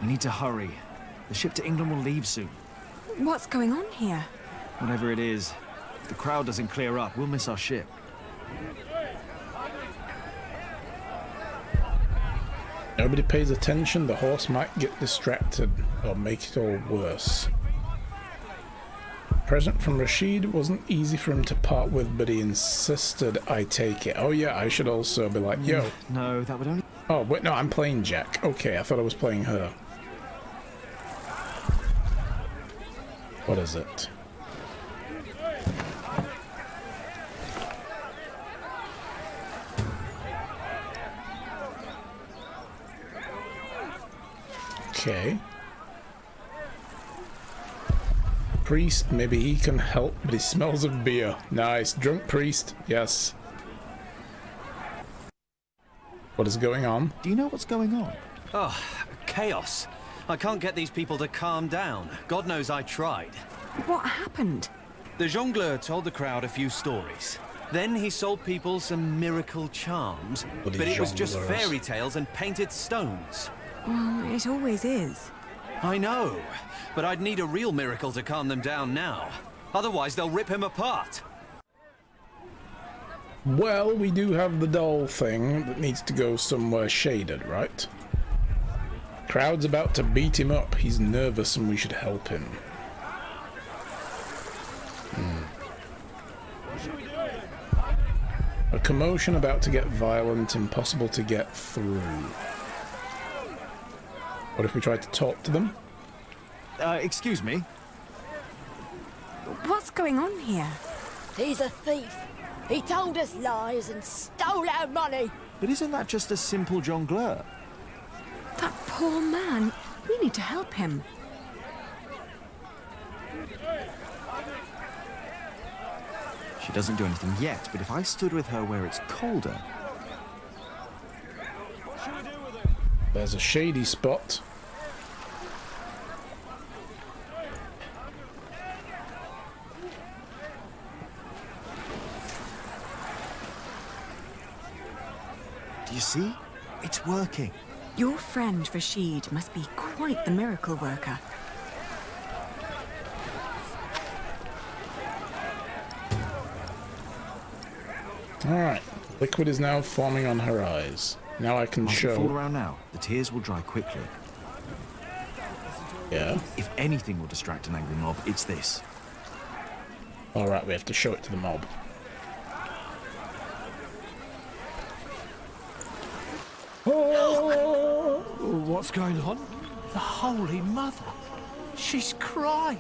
We need to hurry. The ship to England will leave soon. What's going on here? Whatever it is, if the crowd doesn't clear up, we'll miss our ship. Nobody pays attention, the horse might get distracted or make it all worse. Present from Rashid wasn't easy for him to part with, but he insisted I take it. Oh yeah, I should also be like, yo. No, that would only... Oh, wait, no, I'm playing Jack. Okay, I thought I was playing her. What is it? Okay. Priest, maybe he can help, but he smells of beer. Nice. Drunk priest, yes. What is going on? Do you know what's going on? Oh, chaos. I can't get these people to calm down. God knows I tried. What happened? The jongleur told the crowd a few stories. Then he sold people some miracle charms, but it was just fairy tales and painted stones. Well, it always is. I know, but I'd need a real miracle to calm them down now. Otherwise, they'll rip him apart. Well, we do have the doll thing that needs to go somewhere shaded, right? Crowd's about to beat him up. He's nervous and we should help him. A commotion about to get violent, impossible to get through. What if we tried to talk to them? Excuse me? What's going on here? He's a thief. He told us lies and stole our money. But isn't that just a simple jongleur? That poor man. We need to help him. She doesn't do anything yet, but if I stood with her where it's colder... There's a shady spot. Do you see? It's working. Your friend Rashid must be quite the miracle worker. Alright, liquid is now forming on her eyes. Now I can show... Fall around now. The tears will dry quickly. Yeah? If anything will distract an angry mob, it's this. Alright, we have to show it to the mob. Oh! What's going on? The Holy Mother. She's crying.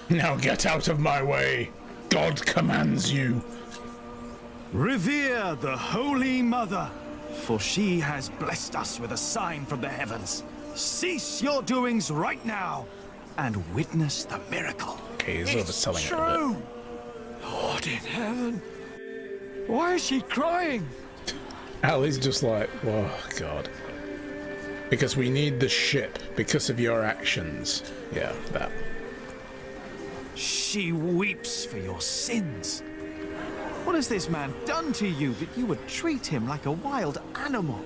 Now get out of my way! God commands you! Revere the Holy Mother, for she has blessed us with a sign from the heavens. Cease your doings right now, and witness the miracle. Okay, he's overselling it a True. Lord in heaven. Why is she crying? bit. Ali's just like, oh god. Because we need the ship, because of your actions. Yeah, that. She weeps for your sins. What has this man done to you that you would treat him like a wild animal?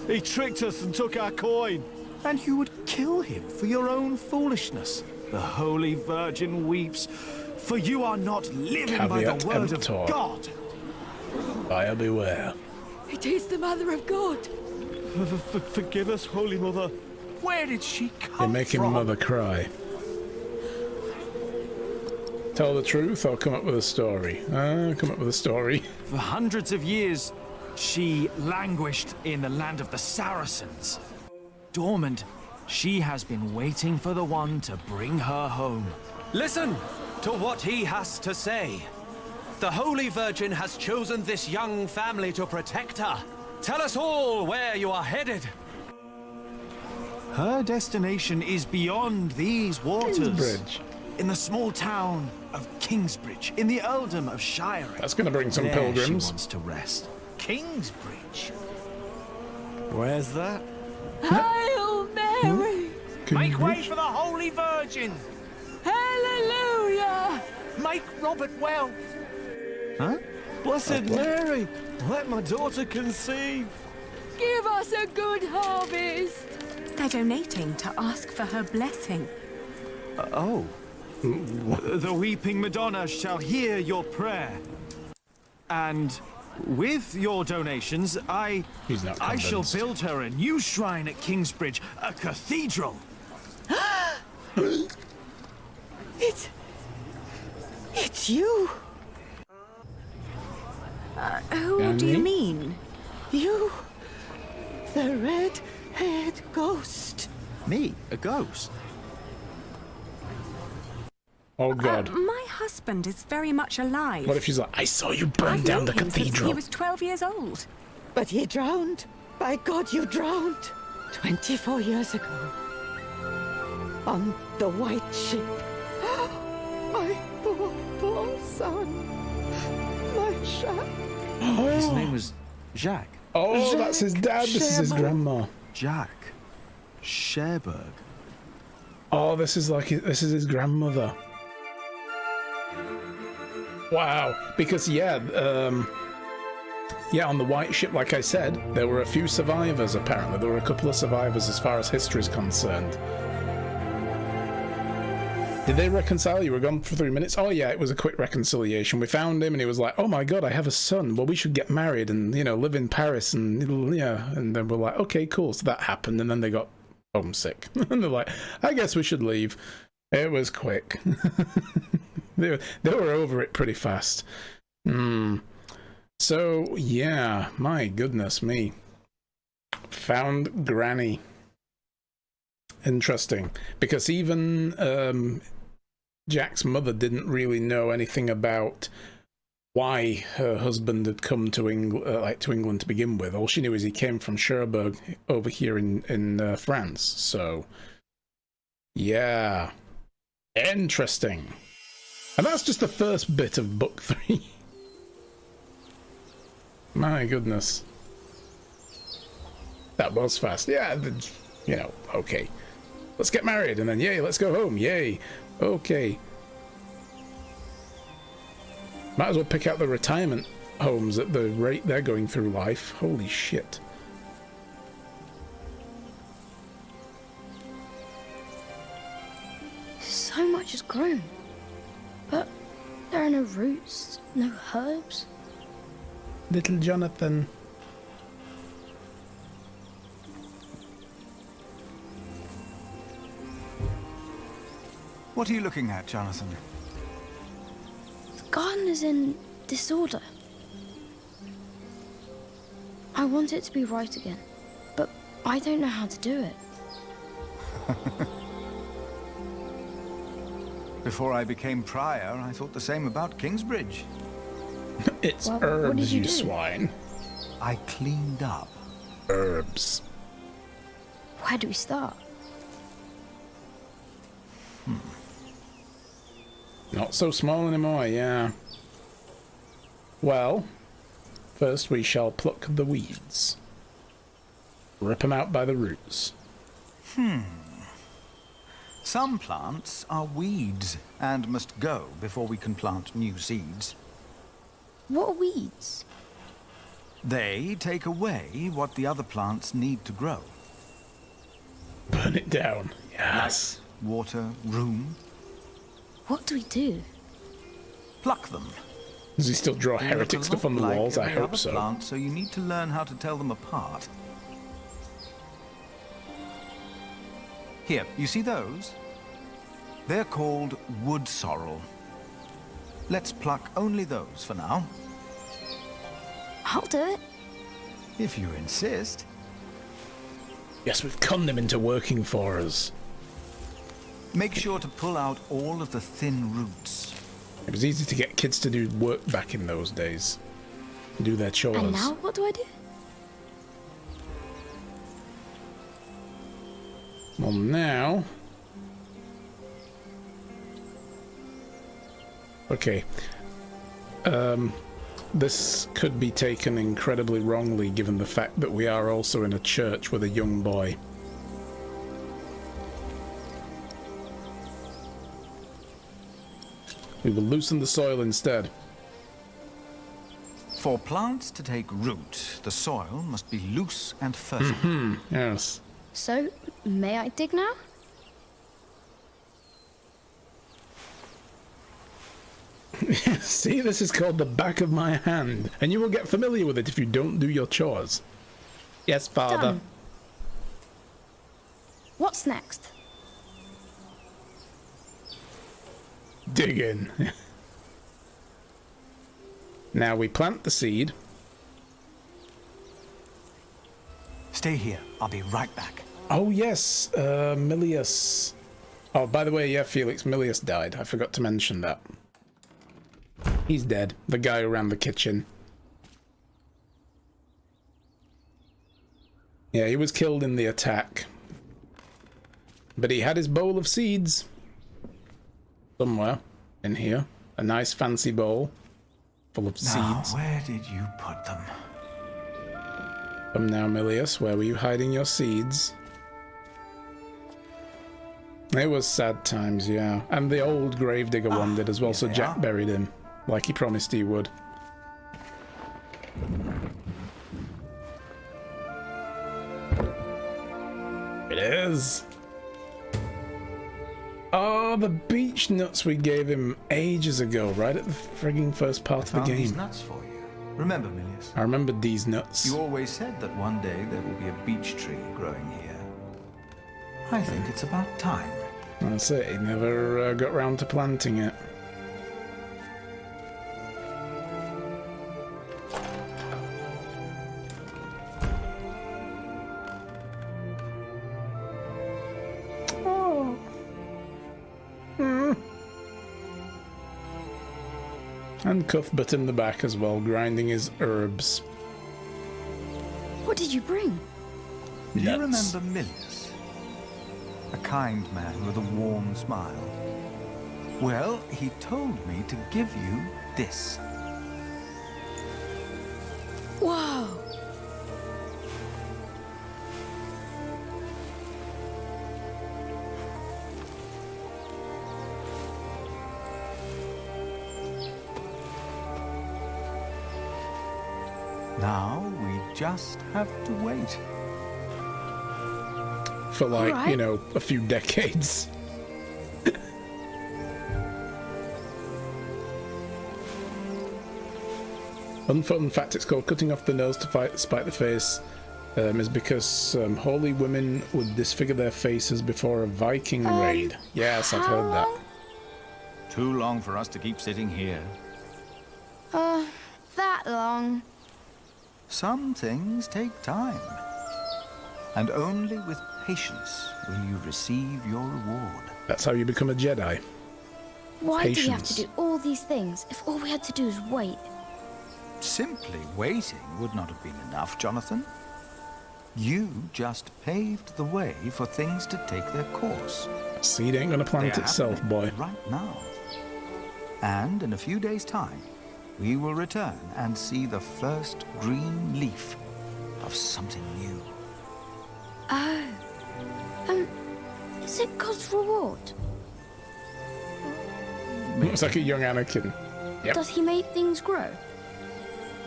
He tricked us and took our coin. And you would kill him for your own foolishness. The Holy Virgin weeps, for you are not living by Caveat the word emptor. of God. Buyer beware. It is the Mother of God. Forgive us, Holy Mother. Where did she come They're making from? mother cry. Tell the truth or come up with a story? Come up with a story. For hundreds of years, she languished in the land of the Saracens. Dormant, she has been waiting for the one to bring her home. Listen to what he has to say. The Holy Virgin has chosen this young family to protect her. Tell us all where you are headed. Her destination is beyond these waters. Kingsbridge. In the small town of Kingsbridge, in the earldom of Shire. That's going to bring some There pilgrims. She wants to rest. Kingsbridge. Where's that? Hail Mary! Make way for the Holy Virgin! Hallelujah! Make Robert well! Huh? Blessed Mary, let my daughter conceive. give us a good harvest. They're donating to ask for her blessing. Oh. The Weeping Madonna shall hear your prayer. And with your donations, He's not I shall convinced. build her a new shrine at Kingsbridge, a cathedral. It's you. Who do you Danny? mean? You. The red-haired ghost. Me, a ghost? Oh God. My husband is very much alive. What if she's like, I saw you burn I've down known the him since cathedral? he was 12 years old. But he drowned. By God, you drowned. 24 years ago. On the white ship. My poor son. My Jacques. His name was Jacques. Oh, that's his dad. This is his Cherbourg. grandma. Jacques Cherbourg. Oh, this is his grandmother. Wow. Because yeah, on the white ship, like I said, there were a few survivors. Apparently, there were a couple of survivors as far as history is concerned. Did they reconcile? You were gone for 3 minutes. Oh yeah, it was a quick reconciliation. We found him, and he was like, "Oh my God, I have a son. Well, we should get married and live in Paris." And yeah, and then we're like, "Okay, cool." So that happened, and then they got homesick, and they're like, "I guess we should leave." It was quick. they were over it pretty fast. So yeah, my goodness me. Found Granny. Interesting, because even Jack's mother didn't really know anything about why her husband had come to England to begin with. All she knew is he came from Cherbourg over here in France. So yeah, interesting. And that's just the first bit of book 3. My goodness, that was fast. Yeah, okay. Let's get married, and then yay, let's go home. Yay. Okay. Might as well pick out the retirement homes at the rate they're going through life. Holy shit. So much has grown. But there are no roots, no herbs. Little Jonathan. What are you looking at, Jonathan? The garden is in disorder. I want it to be right again, but I don't know how to do it. Before I became prior, I thought the same about Kingsbridge. It's Well, what herbs, did you you do? swine. I cleaned up. Herbs. Where do we start? Not so small anymore, yeah. Well, first we shall pluck the weeds. Rip them out by the roots. Some plants are weeds and must go before we can plant new seeds. What are weeds? They take away what the other plants need to grow. Burn it down. Yes. Water, room, What do we do? pluck them. Does he still draw They heretic look a stuff on the lot like walls? I every hope other so. plant, so you need to learn how to tell them apart. Here, you see those? They're called wood sorrel. Let's pluck only those for now, I'll do it. if you insist. Yes, we've conned him into working for us. Make sure to pull out all of the thin roots. It was easy to get kids to do work back in those days. Do their chores. And now what do I do? Well, now... Okay. This could be taken incredibly wrongly given the fact that we are also in a church with a young boy. We will loosen the soil instead. For plants to take root, the soil must be loose and fertile. Yes. So, may I dig now? See, this is called the back of my hand, and you will get familiar with it if you don't do your chores. Yes, father. Done. What's next? Dig in. Now we plant the seed. Stay here. I'll be right back. Oh yes, Milius. Oh, by the way, yeah, Felix, Milius died. I forgot to mention that. He's dead. The guy who ran the kitchen. Yeah, he was killed in the attack. But he had his bowl of seeds. Somewhere in here. A nice fancy bowl. Full of seeds. Where did you put them? Come now, Milius. Where were you hiding your seeds? It was sad times, yeah. And the old gravedigger one did as well, so Jack buried him. Like he promised he would. It is. Oh, the beech nuts we gave him ages ago, right at the frigging first part of the game. These nuts for you. Remember, Milius, I remember these nuts. you always said that one day there will be a beech tree growing here. I think it's about time. That's it, he never got round to planting it. And Cuthbert in the back as well, grinding his herbs. What did you bring? Do you Nuts. remember Milius? A kind man with a warm smile. Well, he told me to give you this. Wow! Now we just have to wait. For like, Alright. you know, a few decades. Fun fact, it's called cutting off the nose to spite the face, is because holy women would disfigure their faces before a Viking raid. Yes, I've heard that. Too long for us to keep sitting here. That long. Some things take time. And only with patience will you receive your reward. That's how you become a Jedi. Why do we have Patience. to do all these things if all we had to do is wait? Simply waiting would not have been enough, Jonathan. You just paved the way for things to take their course. Seed ain't gonna plant They are itself, happening boy. right now. And in a few days' time, we will return and see the first green leaf of something new. Oh. Is it God's reward? Looks like a young Anakin. Yep. Does he make things grow?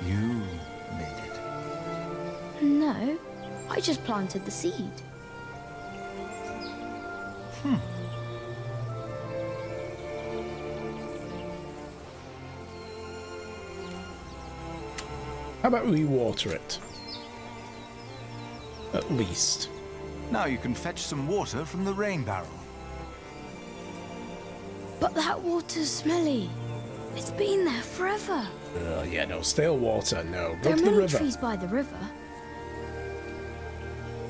You made it. No. I just planted the seed. How about we water it? At least. Now you can fetch some water from the rain barrel. But that water's smelly. It's been there forever. Yeah, no, stale water, no. Go There are to the many river. trees by the river.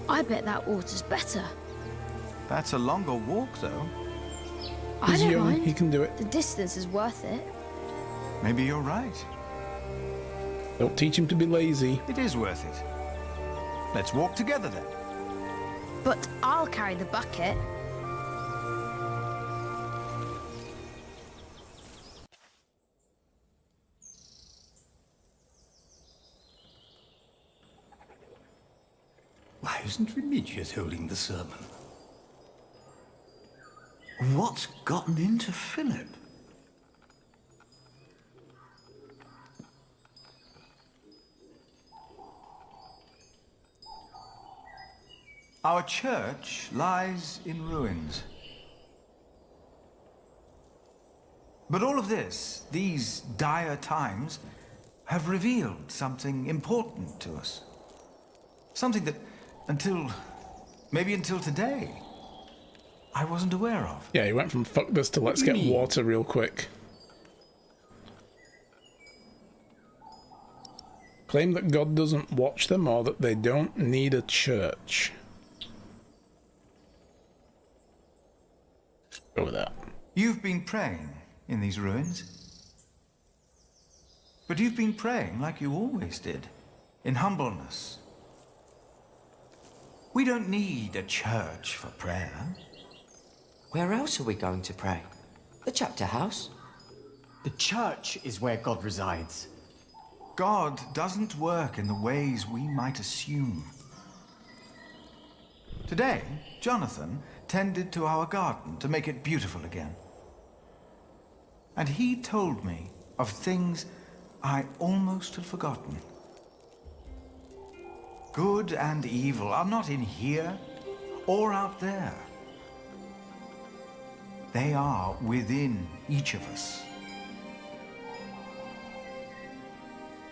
I bet that water's better. That's a longer walk, though. I He's don't young, mind. he can do it. The distance is worth it. Maybe you're right. Don't teach him to be lazy. It is worth it. Let's walk together then. But I'll carry the bucket. Why isn't Remigius holding the sermon? What's gotten into Philip? Our church lies in ruins. But all of this, these dire times, have revealed something important to us. Something that, maybe until today, I wasn't aware of. Yeah, he went from fuck this to let's get water real quick. Claim that God doesn't watch them or that they don't need a church. Go with that. You've been praying in these ruins. But you've been praying like you always did, in humbleness. We don't need a church for prayer. Where else are we going to pray? The chapter house? The church is where God resides. God doesn't work in the ways we might assume. Today, Jonathan tended to our garden to make it beautiful again. And he told me of things I almost had forgotten. Good and evil are not in here or out there. They are within each of us.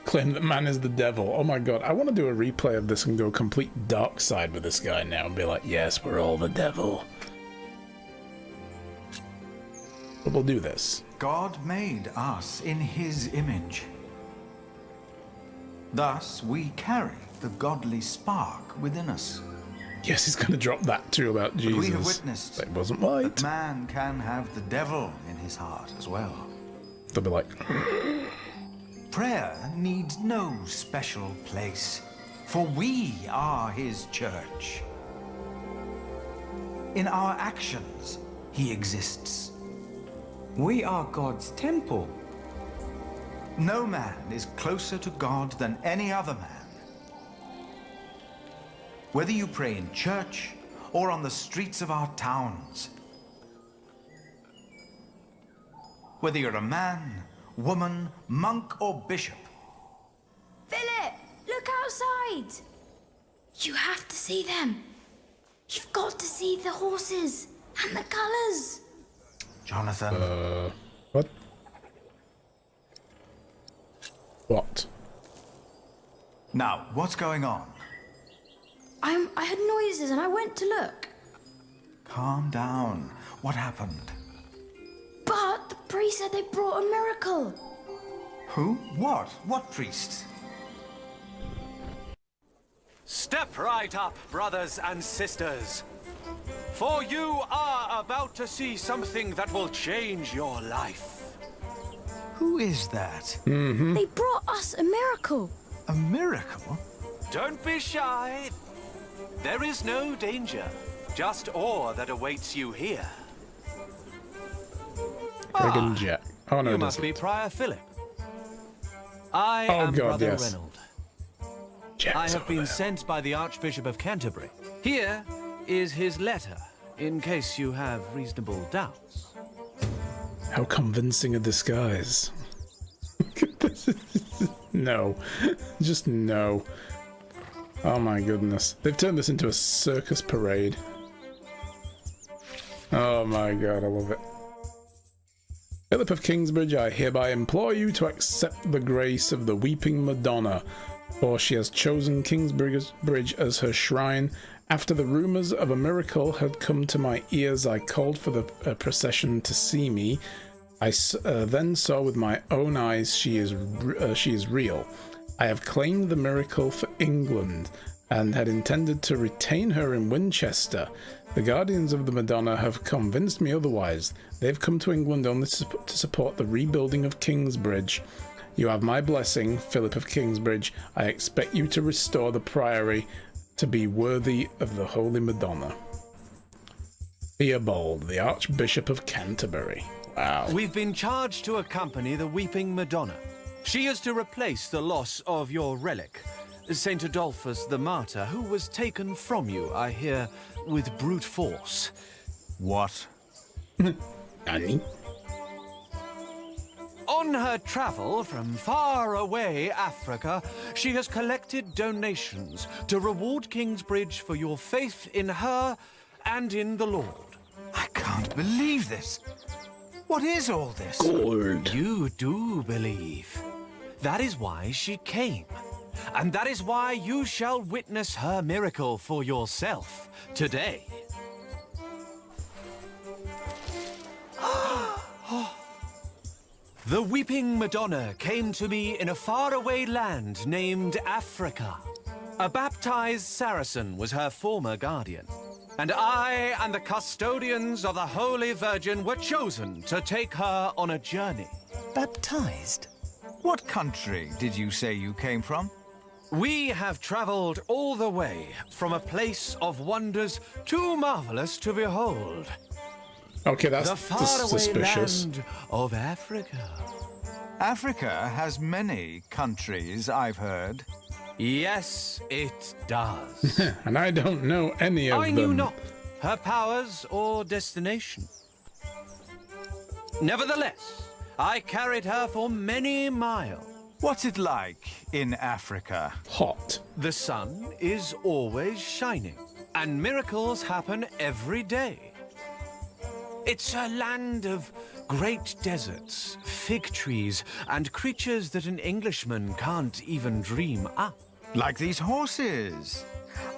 Claim that man is the devil. Oh my god, I want to do a replay of this and go complete dark side with this guy now and be like, yes, we're all the devil. But we'll do this. God made us in his image. Thus, we carry the godly spark within us. Yes, he's going to drop that too about Jesus. But we have witnessed that wasn't right. that man can have the devil in his heart as well. They'll be like... Prayer needs no special place, for we are his church. In our actions, he exists. We are God's temple. No man is closer to God than any other man. Whether you pray in church or on the streets of our towns, whether you're a man, woman, monk, or bishop. Philip, look outside. You have to see them. You've got to see the horses and the colours. Jonathan. What? What? Now, what's going on? I heard noises and I went to look. Calm down. What happened? But the priest said they brought a miracle. Who? What? What priest? Step right up, brothers and sisters. For you are about to see something that will change your life. Who is that? They brought us a miracle. A miracle? Don't be shy. There is no danger, just awe that awaits you here. Friggin' Jack. Oh no, You it must doesn't. be Prior Philip. I am God, Brother yes. Reynold. Jack's I have over been there. sent by the Archbishop of Canterbury. Here is his letter, in case you have reasonable doubts. How convincing a disguise. No. Just no. Oh my goodness. They've turned this into a circus parade. Oh my god, I love it. Philip of Kingsbridge, I hereby implore you to accept the grace of the Weeping Madonna, for she has chosen Kingsbridge as her shrine. After the rumours of a miracle had come to my ears, I called for the procession to see me. I then saw with my own eyes she is real. I have claimed the miracle for England and had intended to retain her in Winchester. The guardians of the Madonna have convinced me otherwise. They've come to England only to support the rebuilding of Kingsbridge. You have my blessing, Philip of Kingsbridge. I expect you to restore the priory to be worthy of the Holy Madonna. Theobald, the Archbishop of Canterbury. Wow. We've been charged to accompany the Weeping Madonna. She is to replace the loss of your relic, Saint Adolphus the Martyr, who was taken from you, I hear, with brute force. What? Annie? On her travel from far away Africa, she has collected donations to reward Kingsbridge for your faith in her and in the Lord. I can't believe this. What is all this? Gold. You do believe. That is why she came. And that is why you shall witness her miracle for yourself today. The Weeping Madonna came to me in a faraway land named Africa. A baptized Saracen was her former guardian. And I and the custodians of the Holy Virgin were chosen to take her on a journey. Baptized? What country did you say you came from? We have traveled all the way from a place of wonders too marvelous to behold. Okay, that's The faraway suspicious. land of Africa. Africa has many countries, I've heard. Yes, it does. And I don't know any of I them. knew not her powers or destination. Nevertheless, I carried her for many miles. What's it like in Africa? Hot. The sun is always shining, and miracles happen every day. It's a land of great deserts, fig trees, and creatures that an Englishman can't even dream up. Like these horses.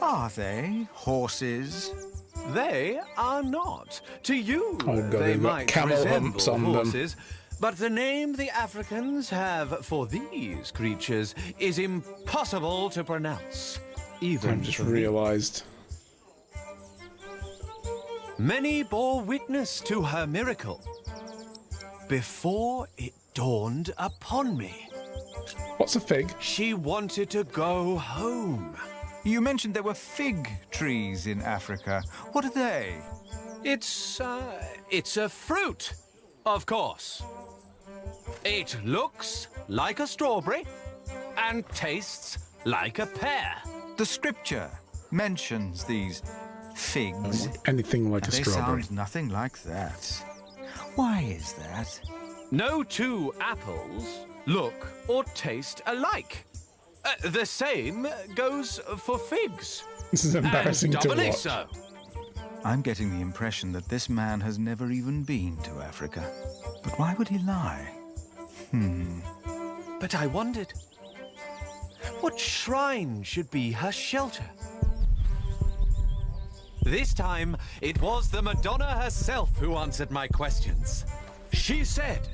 Are they horses? They are not. To you, Oh, God, they they've got might camel resemble humps on them. horses, but the name the Africans have for these creatures is impossible to pronounce, even I just for me. realised. Many bore witness to her miracle before it dawned upon me. What's a fig? She wanted to go home. You mentioned there were fig trees in Africa. What are they? It's a fruit, of course. It looks like a strawberry and tastes like a pear. The scripture mentions these figs. Anything like and a they strawberry. sound nothing like that. Why is that? No two apples look or taste alike. The same goes for figs. This is embarrassing and to doubly watch. so. I'm getting the impression that this man has never even been to Africa. But why would he lie? But I wondered, what shrine should be her shelter? This time, it was the Madonna herself who answered my questions. She said,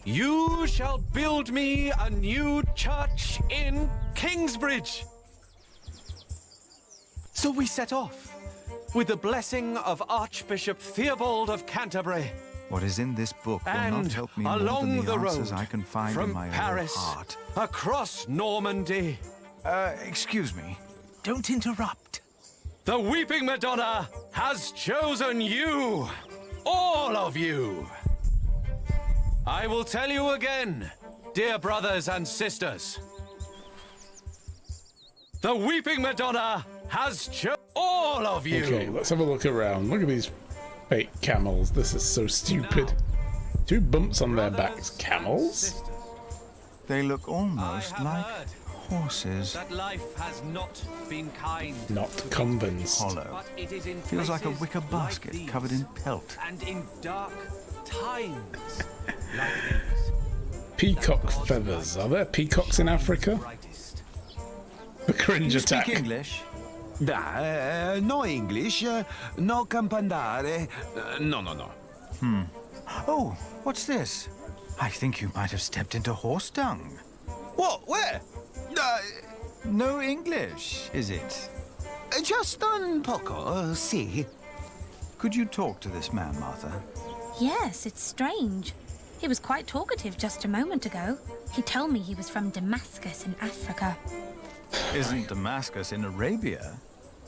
"You shall build me a new church in Kingsbridge." So we set off, with the blessing of Archbishop Theobald of Canterbury. What is in this book will And not help me more along than the the answers road, I can find from in my Paris, own heart. across Normandy, Excuse me. Don't interrupt. the Weeping Madonna has chosen you, all of you. I will tell you again, dear brothers and sisters. The Weeping Madonna has chosen all of you. Okay, let's have a look around. Look at these fake camels. This is so stupid. Two bumps on their backs. Camels? They look almost I like have heard horses. that life has not been kind. Not convinced. Hollow. But it is in Feels like a places wicker basket like covered these, in pelt. and in dark times like these. Peacock feathers. Are there peacocks in Africa? Brightest. The cringe You attack. speak English? No English, no campandare. No. Oh, what's this? I think you might have stepped into horse dung. What? Where? No English, is it? Just un poco, si. Could you talk to this man, Martha? Yes, it's strange. He was quite talkative just a moment ago. He told me he was from Damascus in Africa. Isn't Damascus in Arabia?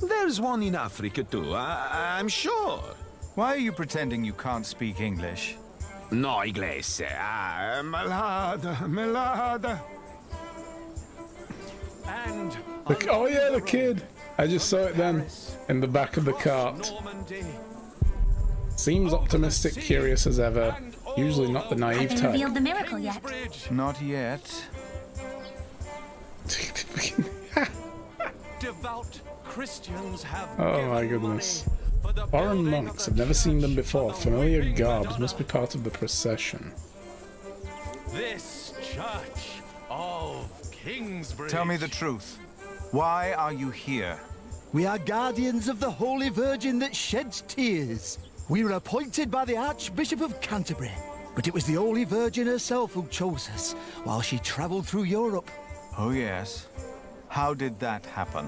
There's one in Africa too, I'm sure. Why are you pretending you can't speak English? No inglese. Malada. And Oh yeah, the kid. I just saw it then. In the back of the cart. Normandy, Seems optimistic, curious as ever. and Usually not the naive Have they type. revealed the miracle yet? Not yet. Devout Christians have Oh my goodness. Foreign monks, have never seen them before. Familiar garbs must be part of the procession. This church of Kingsbridge. Tell me the truth. Why are you here? We are guardians of the Holy Virgin that sheds tears. We were appointed by the Archbishop of Canterbury, but it was the Holy Virgin herself who chose us while she travelled through Europe. Oh, yes. How did that happen?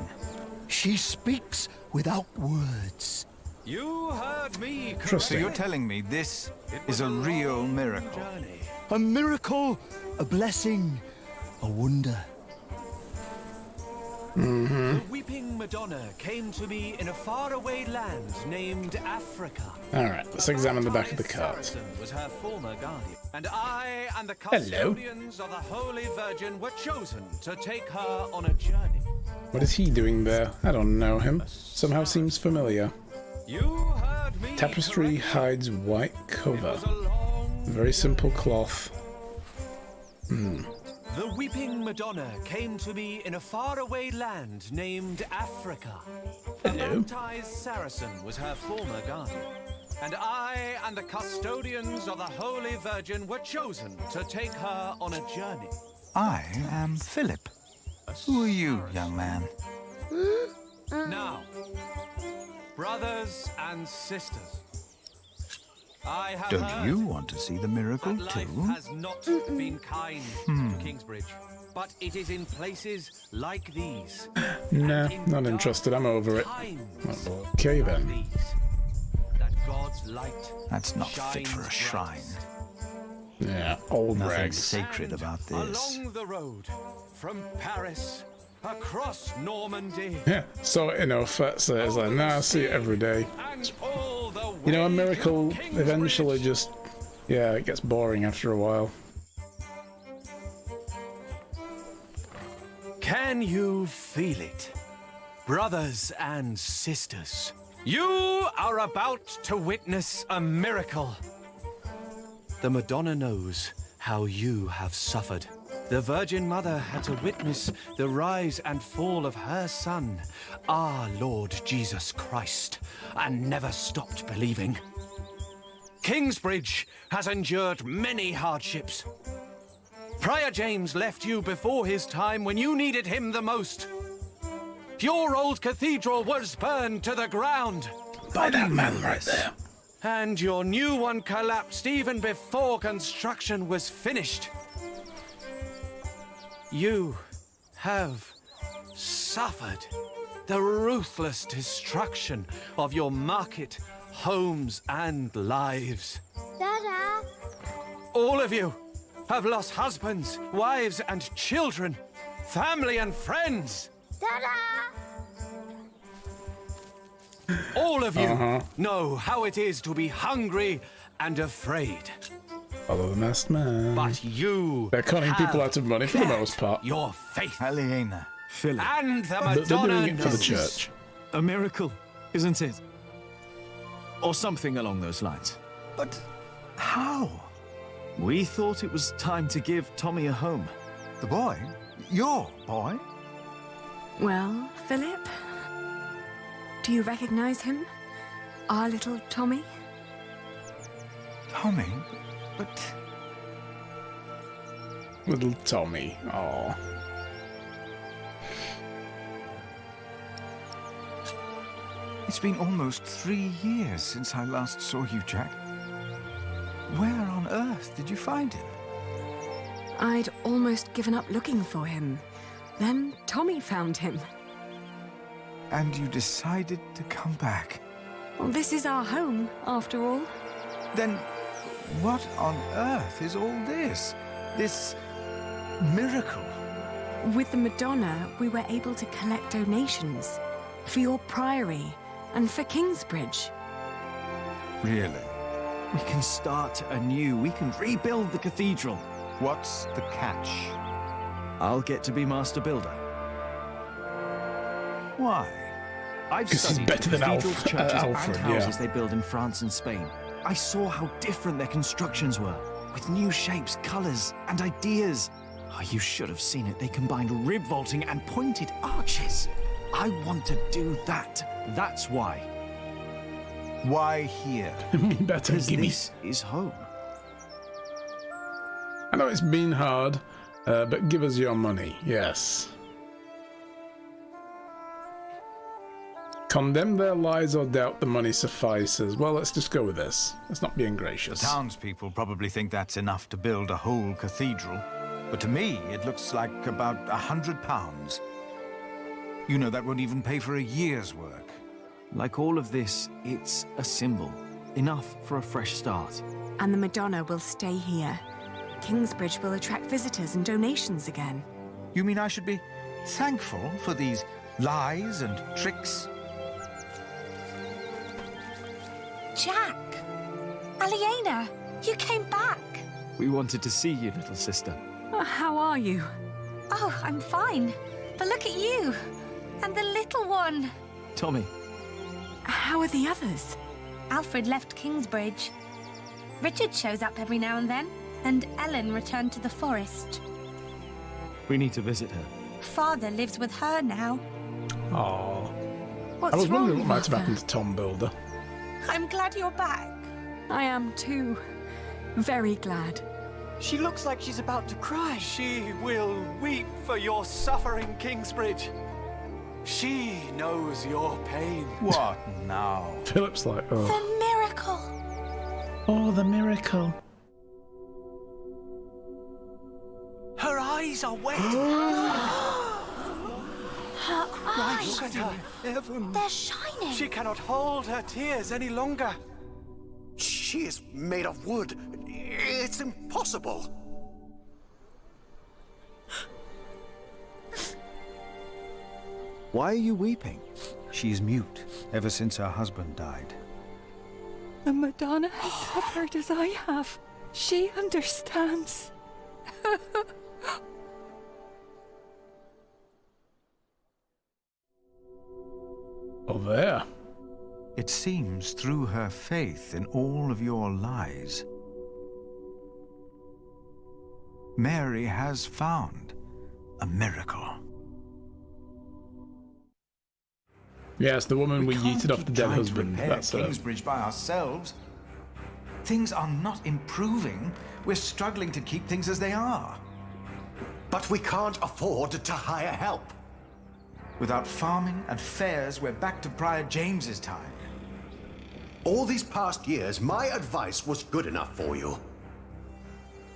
She speaks without words. You heard me. So you're telling me this is a real miracle? A miracle, a blessing, a wonder. The Weeping Madonna came to me in a faraway land named Africa. Alright, let's examine the back of the card. Saracen was her former guardian, and I and the Hello. custodians of the Holy Virgin were chosen to take her on a journey. What is he doing there? I don't know him. Somehow seems familiar. You heard me. Tapestry hides white cover. Very simple cloth. The Weeping Madonna came to me in a faraway land named Africa. A Hello. baptized Saracen was her former guardian, and I and the custodians of the Holy Virgin were chosen to take her on a journey. I am Philip. Who are you, young man? Now, brothers and sisters, I have Don't heard you want to see the miracle that life too? has not been kind to Kingsbridge, but it is in places like these. Nah, and in not dark interested. I'm over it. times Okay like then. these, that God's light That's not fit for a shines shrine. Yeah, old Nothing rags. sacred about this. along the road from Paris across Normandy. Yeah, so enough. That's it. It's like, nah, I see it every day. And all the You know, a way miracle to Kingsbridge. eventually just, yeah, it gets boring after a while. Can you feel it? Brothers and sisters, you are about to witness a miracle. The Madonna knows how you have suffered. The Virgin Mother had to witness the rise and fall of her Son, our Lord Jesus Christ, and never stopped believing. Kingsbridge has endured many hardships. Prior James left you before his time when you needed him the most. Your old cathedral was burned to the ground. By that man right there. And your new one collapsed even before construction was finished. You have suffered the ruthless destruction of your market, homes, and lives. Dada! All of you have lost husbands, wives, and children, family and friends. Dada! All of you know how it is to be hungry and afraid. Follow the masked man. But you They're conning people have out of money for the kept most part. your faith. Helena. Philip. And the They're Madonna doing it for the knows. church. A miracle, isn't it? Or something along those lines. But how? We thought it was time to give Tommy a home. The boy? Your boy? Well, Philip? Do you recognize him? Our little Tommy? Tommy? But Little Tommy. Oh. it's been almost 3 years since I last saw you, Jack. Where on earth did you find him? I'd almost given up looking for him. Then Tommy found him. And you decided to come back. Well, this is our home, after all. Then what on earth is all this? This miracle? With the Madonna, we were able to collect donations for your priory and for Kingsbridge. Really? We can start anew. We can rebuild the cathedral. What's the catch? I'll get to be master builder. Why? I've 'Cause he's studied better the than cathedrals, churches, Alfred, and yeah. houses they build in France and Spain. I saw how different their constructions were, with new shapes, colors, and ideas. Oh, you should have seen it. They combined rib vaulting and pointed arches. I want to do that. That's why. Why here? Me better, Because gimme. this is home. I know it's been hard, but give us your money, yes. Condemn their lies or doubt the money suffices. Well, let's just go with this. Let's not be ingracious. The townspeople probably think that's enough to build a whole cathedral. But to me, it looks like about £100. You know, that won't even pay for a year's work. Like all of this, it's a symbol. Enough for a fresh start. And the Madonna will stay here. Kingsbridge will attract visitors and donations again. You mean I should be thankful for these lies and tricks? Jack! Aliena! You came back! We wanted to see you, little sister. How are you? Oh, I'm fine. But look at you! And the little one! Tommy. How are the others? Alfred left Kingsbridge. Richard shows up every now and then, and Ellen returned to the forest. We need to visit her. Father lives with her now. Aww. What's I was wondering wrong, what might have Mother? happened to Tom Builder. I'm glad you're back. I am too. Very glad. She looks like she's about to cry. She will weep for your suffering, Kingsbridge. She knows your pain. What now? Philip's like, oh. The miracle! Oh, the miracle. Her eyes are wet. Her eyes! Look at her. Heaven. They're shining! She cannot hold her tears any longer. She is made of wood. It's impossible. Why are you weeping? She's mute ever since her husband died. The Madonna has suffered as I have. She understands. Oh, there. It seems through her faith in all of your lies, Mary has found a miracle. Yes, the woman we can't yeeted off keep the dead trying to husband. repair That's her. Kingsbridge by ourselves. Things are not improving. We're struggling to keep things as they are. But we can't afford to hire help. Without farming and fairs, we're back to Prior James's time. All these past years, my advice was good enough for you.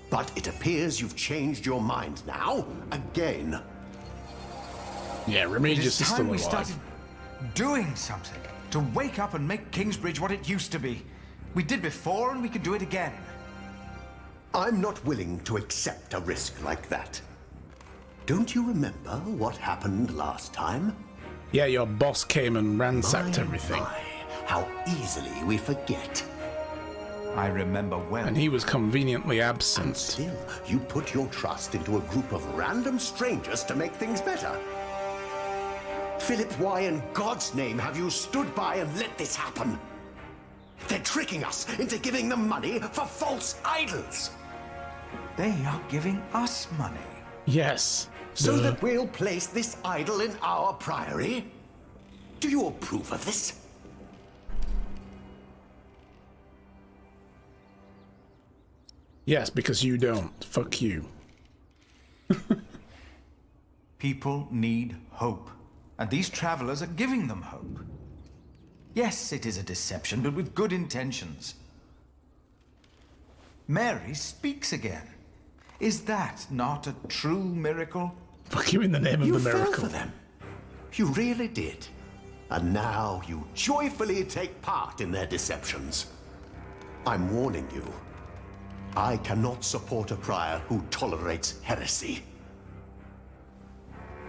But it appears you've changed your mind now, again. Yeah, It Remigius is time still we alive. started doing something to wake up and make Kingsbridge what it used to be. We did before, and we can do it again. I'm not willing to accept a risk like that. Don't you remember what happened last time? Yeah, your boss came and ransacked everything. How easily we forget. I remember well. And he was conveniently absent. And still, you put your trust into a group of random strangers to make things better. Philip, why in God's name have you stood by and let this happen? They're tricking us into giving them money for false idols. They are giving us money. Yes. So that we'll place this idol in our priory? Do you approve of this? Yes, because you don't. Fuck you. People need hope, and these travelers are giving them hope. Yes, it is a deception, but with good intentions. Mary speaks again. Is that not a true miracle? Fuck you in the name of You the fell miracle. for them. You really did. And now you joyfully take part in their deceptions. I'm warning you. I cannot support a prior who tolerates heresy.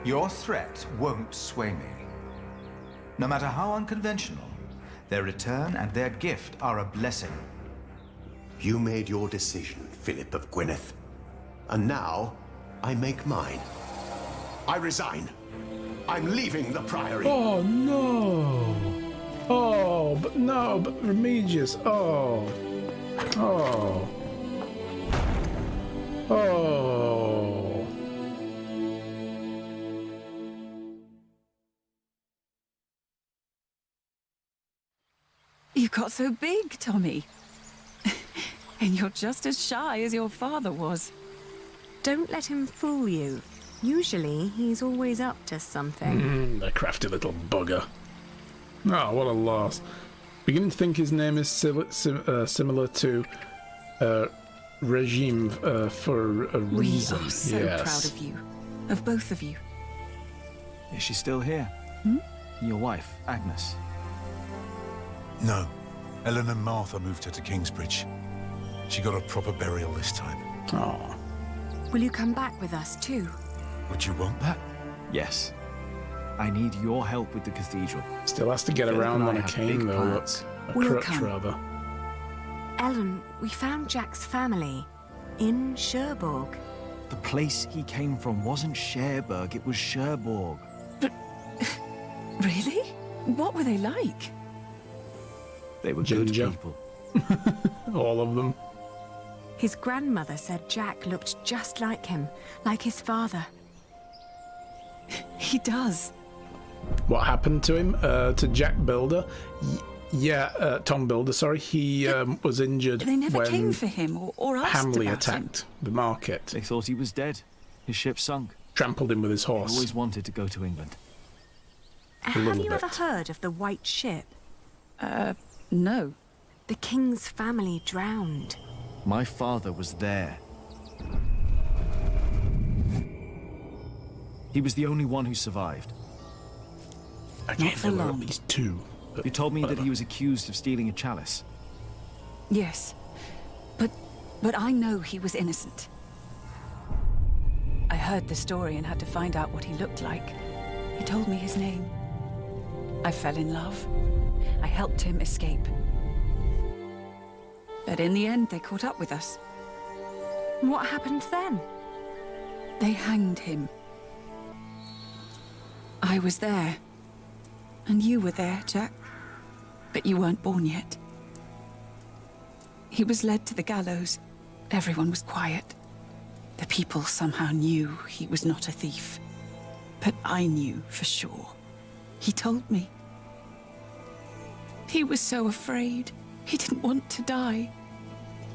Your threat won't sway me. No matter how unconventional, their return and their gift are a blessing. You made your decision, Philip of Gwynedd. And now, I make mine. I resign. I'm leaving the Priory. Oh, no. Oh, but no, but Remigius. Oh. Oh. Oh. You got so big, Tommy. And you're just as shy as your father was. Don't let him fool you. Usually, he's always up to something. The crafty little bugger. Oh, what a loss. Beginning to think his name is similar to Regime for a reason. We are so proud of you. Of both of you. Is she still here? Your wife, Agnes? No. Ellen and Martha moved her to Kingsbridge. She got a proper burial this time. Oh. Will you come back with us too? Would you want that? Yes. I need your help with the cathedral. Still has to get around on a cane, though. Look. A crutch, rather. Ellen, we found Jack's family in Cherbourg. The place he came from wasn't Cherbourg, it was Cherbourg. But... really? What were they like? They were Ginger. good people. All of them. His grandmother said Jack looked just like him, like his father. He does. What happened to him? To Jack Builder? Tom Builder, sorry. He was injured They never when came for him or asked Hamley about attacked him. the market. They thought he was dead. His ship sunk. Trampled him with his He horse. always wanted to go to England. Have you ever heard of the White Ship? No. The king's family drowned. My father was there. He was the only one who survived. Okay, for there were long. at least two. You told me that he was accused of stealing a chalice. Yes. But I know he was innocent. I heard the story and had to find out what he looked like. He told me his name. I fell in love. I helped him escape. But in the end, they caught up with us. What happened then? They hanged him. I was there. And you were there, Jack. But you weren't born yet. He was led to the gallows. Everyone was quiet. The people somehow knew he was not a thief. But I knew for sure. He told me. He was so afraid. He didn't want to die.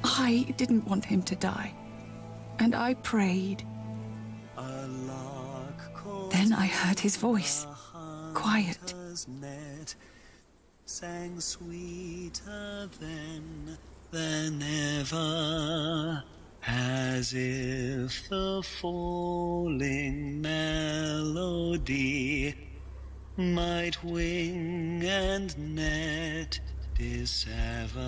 I didn't want him to die. And I prayed. Then I heard his voice. Quiet. Sang sweeter than ever, as if the falling melody might wing and net dissever.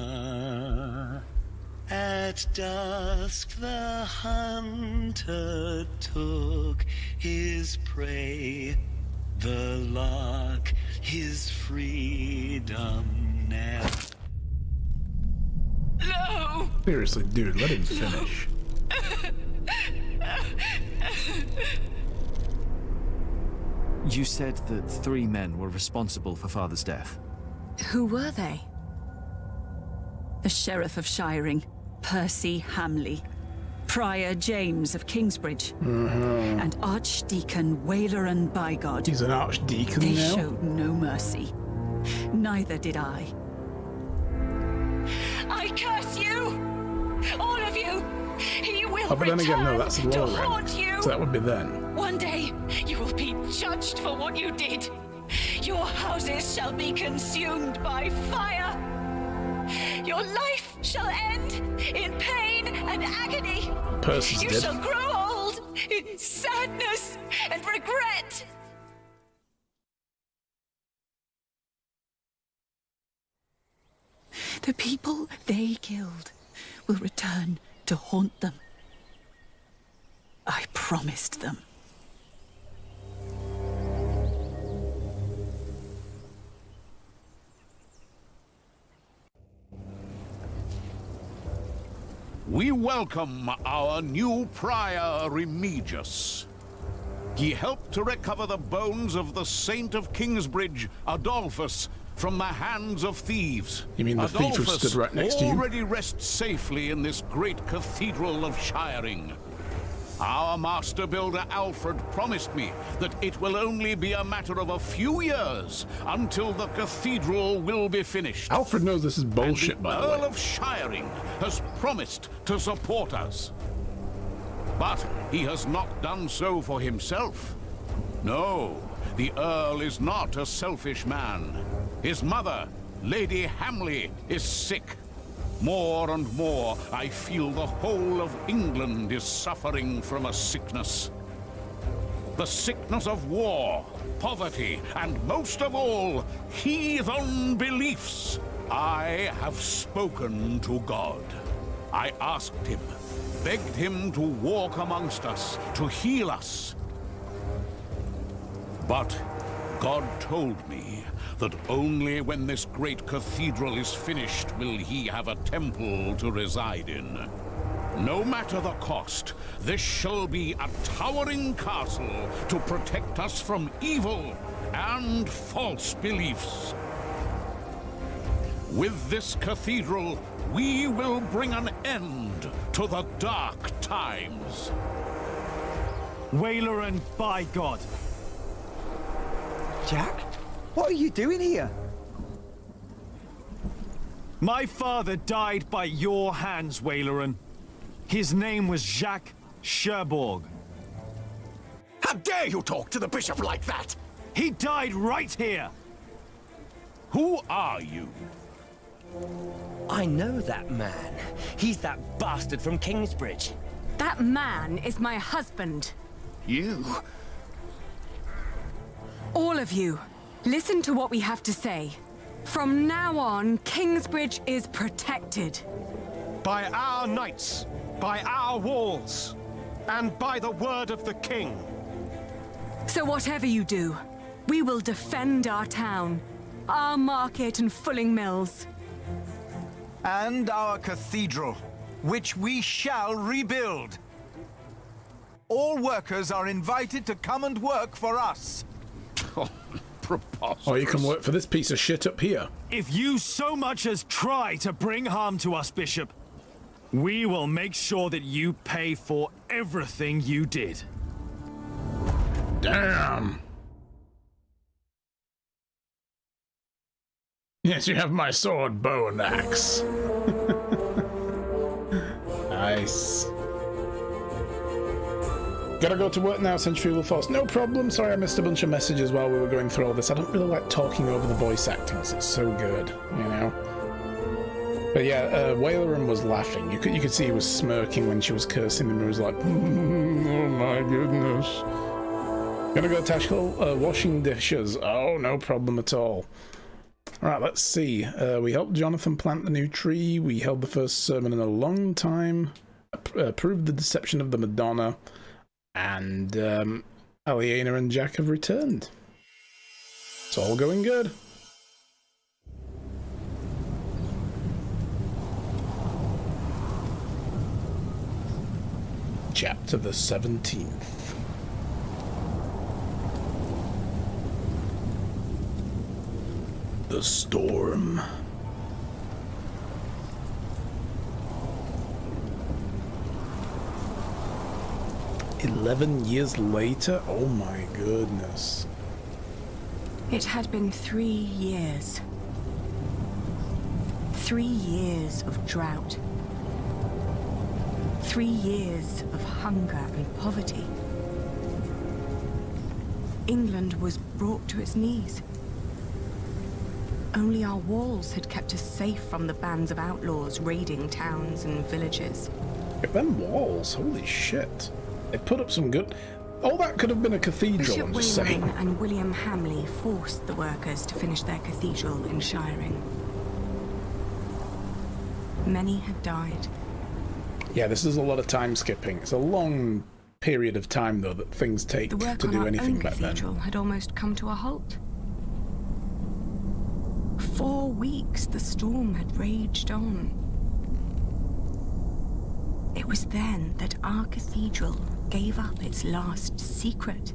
At dusk the hunter took his prey, the lark his freedom net. No! Seriously, dude, let him finish. You said that 3 men were responsible for Father's death. Who were they? The Sheriff of Shiring, Percy Hamley. Prior James of Kingsbridge. And Archdeacon Waileran Bygod. He's an archdeacon They now? showed no mercy. Neither did I. I curse you! All of you! He will Oh, but then again, no, return that's to Lauren. haunt you! So that would be then. One day, you will be judged for what you did. Your houses shall be consumed by fire. Your life shall end in pain and agony. Percy's You dead. shall grow old in sadness and regret. The people they killed will return to haunt them. I promised them. We welcome our new prior, Remigius. He helped to recover the bones of the Saint of Kingsbridge, Adolphus, from the hands of thieves. You mean the thief who stood right next to you? Already rests safely in this great cathedral of Shiring. Our master builder Alfred promised me that it will only be a matter of a few years until the cathedral will be finished. Alfred knows this is bullshit, by the way. Earl of Shiring has promised to support us. But he has not done so for himself. No, the Earl is not a selfish man. His mother, Lady Hamley, is sick. More and more, I feel the whole of England is suffering from a sickness. The sickness of war, poverty, and most of all, heathen beliefs. I have spoken to God. I asked him, begged him to walk amongst us, to heal us. But God told me that only when this great cathedral is finished will he have a temple to reside in. No matter the cost, this shall be a towering castle to protect us from evil and false beliefs. With this cathedral, we will bring an end to the dark times. Waileran, by God! Jack? What are you doing here? My father died by your hands, Waileran. His name was Jacques Cherbourg. How dare you talk to the bishop like that? He died right here! Who are you? I know that man. He's that bastard from Kingsbridge. That man is my husband. You? All of you, listen to what we have to say. From now on, Kingsbridge is protected. By our knights, by our walls, and by the word of the king. So whatever you do, we will defend our town, our market and Fulling Mills. And our cathedral, which we shall rebuild. All workers are invited to come and work for us. Preposterous. Or you can work for this piece of shit up here. If you so much as try to bring harm to us, Bishop, we will make sure that you pay for everything you did. Damn. Yes, you have my sword, bow, and axe. Nice. Gotta go to work now, Centrifugal Force. No problem. Sorry I missed a bunch of messages while we were going through all this. I don't really like talking over the voice acting, 'cause it's so good, you know? But yeah, Waileran was laughing. You could see he was smirking when she was cursing him. He was like, oh my goodness. Gonna go tactical washing dishes. Oh, no problem at all. Alright, let's see. We helped Jonathan plant the new tree. We held the first sermon in a long time. Proved the deception of the Madonna. And Aliena and Jack have returned. It's all going good. Chapter the 17th. The Storm. "11 years later? Oh my goodness. It had been 3 years. 3 years of drought. 3 years of hunger and poverty. England was brought to its knees. Only our walls had kept us safe from the bands of outlaws raiding towns and villages. Look at them walls, holy shit. They put up some good... Oh, that could have been a cathedral, Bishop I'm just saying. Waileran and William Hamley forced the workers to finish their cathedral in Shiring. Many had died. Yeah, this is a lot of time skipping. It's a long period of time, though, that things take The work to on do our anything own back then. cathedral had almost come to a halt. 4 weeks the storm had raged on. It was then that our cathedral gave up its last secret.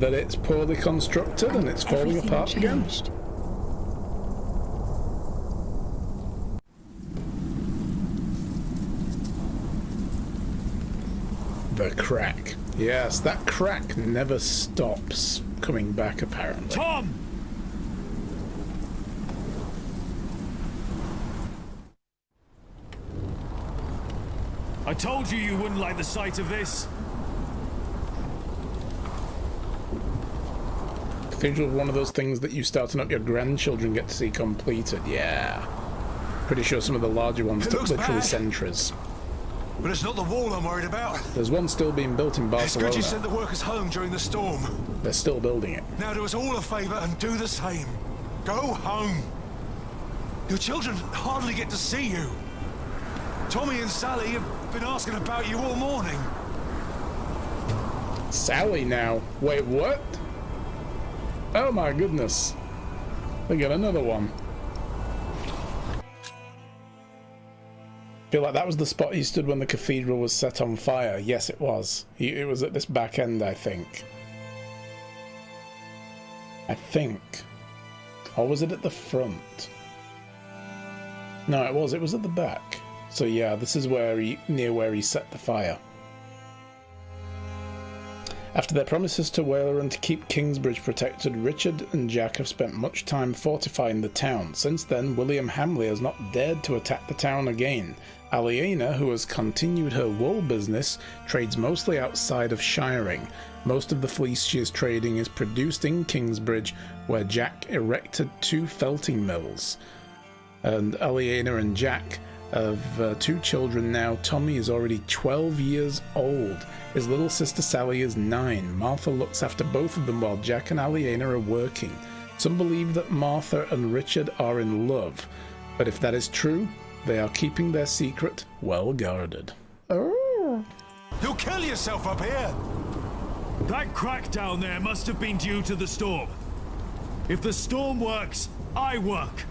that it's poorly constructed and it's falling Everything apart again. changed. The crack. Yes, that crack never stops coming back, apparently. Tom! I told you you wouldn't like the sight of this. Cathedral is one of those things that you starting up your grandchildren get to see completed. Yeah. Pretty sure some of the larger ones took literally centuries. But it's not the wall I'm worried about. There's one still being built in It's good Barcelona. you sent the workers home during the storm. They're still building it. Now do us all a favour and do the same. Go home. Your children hardly get to see you. Tommy and Sally have been asking about you all morning. Sally now. Wait, what? Oh my goodness. They got another one. Feel like that was the spot he stood when the cathedral was set on fire. Yes, it was. It was at this back end, I think. Or was it at the front? No, it was at the back. So yeah, this is near where he set the fire. After their promises to Whaler and to keep Kingsbridge protected, Richard and Jack have spent much time fortifying the town. Since then, William Hamley has not dared to attack the town again. Aliena, who has continued her wool business, trades mostly outside of Shiring. Most of the fleece she is trading is produced in Kingsbridge, where Jack erected 2 felting mills. And Aliena and Jack have 2 children now. Tommy is already 12 years old. His little sister Sally is 9. Martha looks after both of them while Jack and Aliena are working. Some believe that Martha and Richard are in love, but if that is true, they are keeping their secret well guarded. You'll kill yourself up here! That crack down there must have been due to the storm. If the storm works, I work.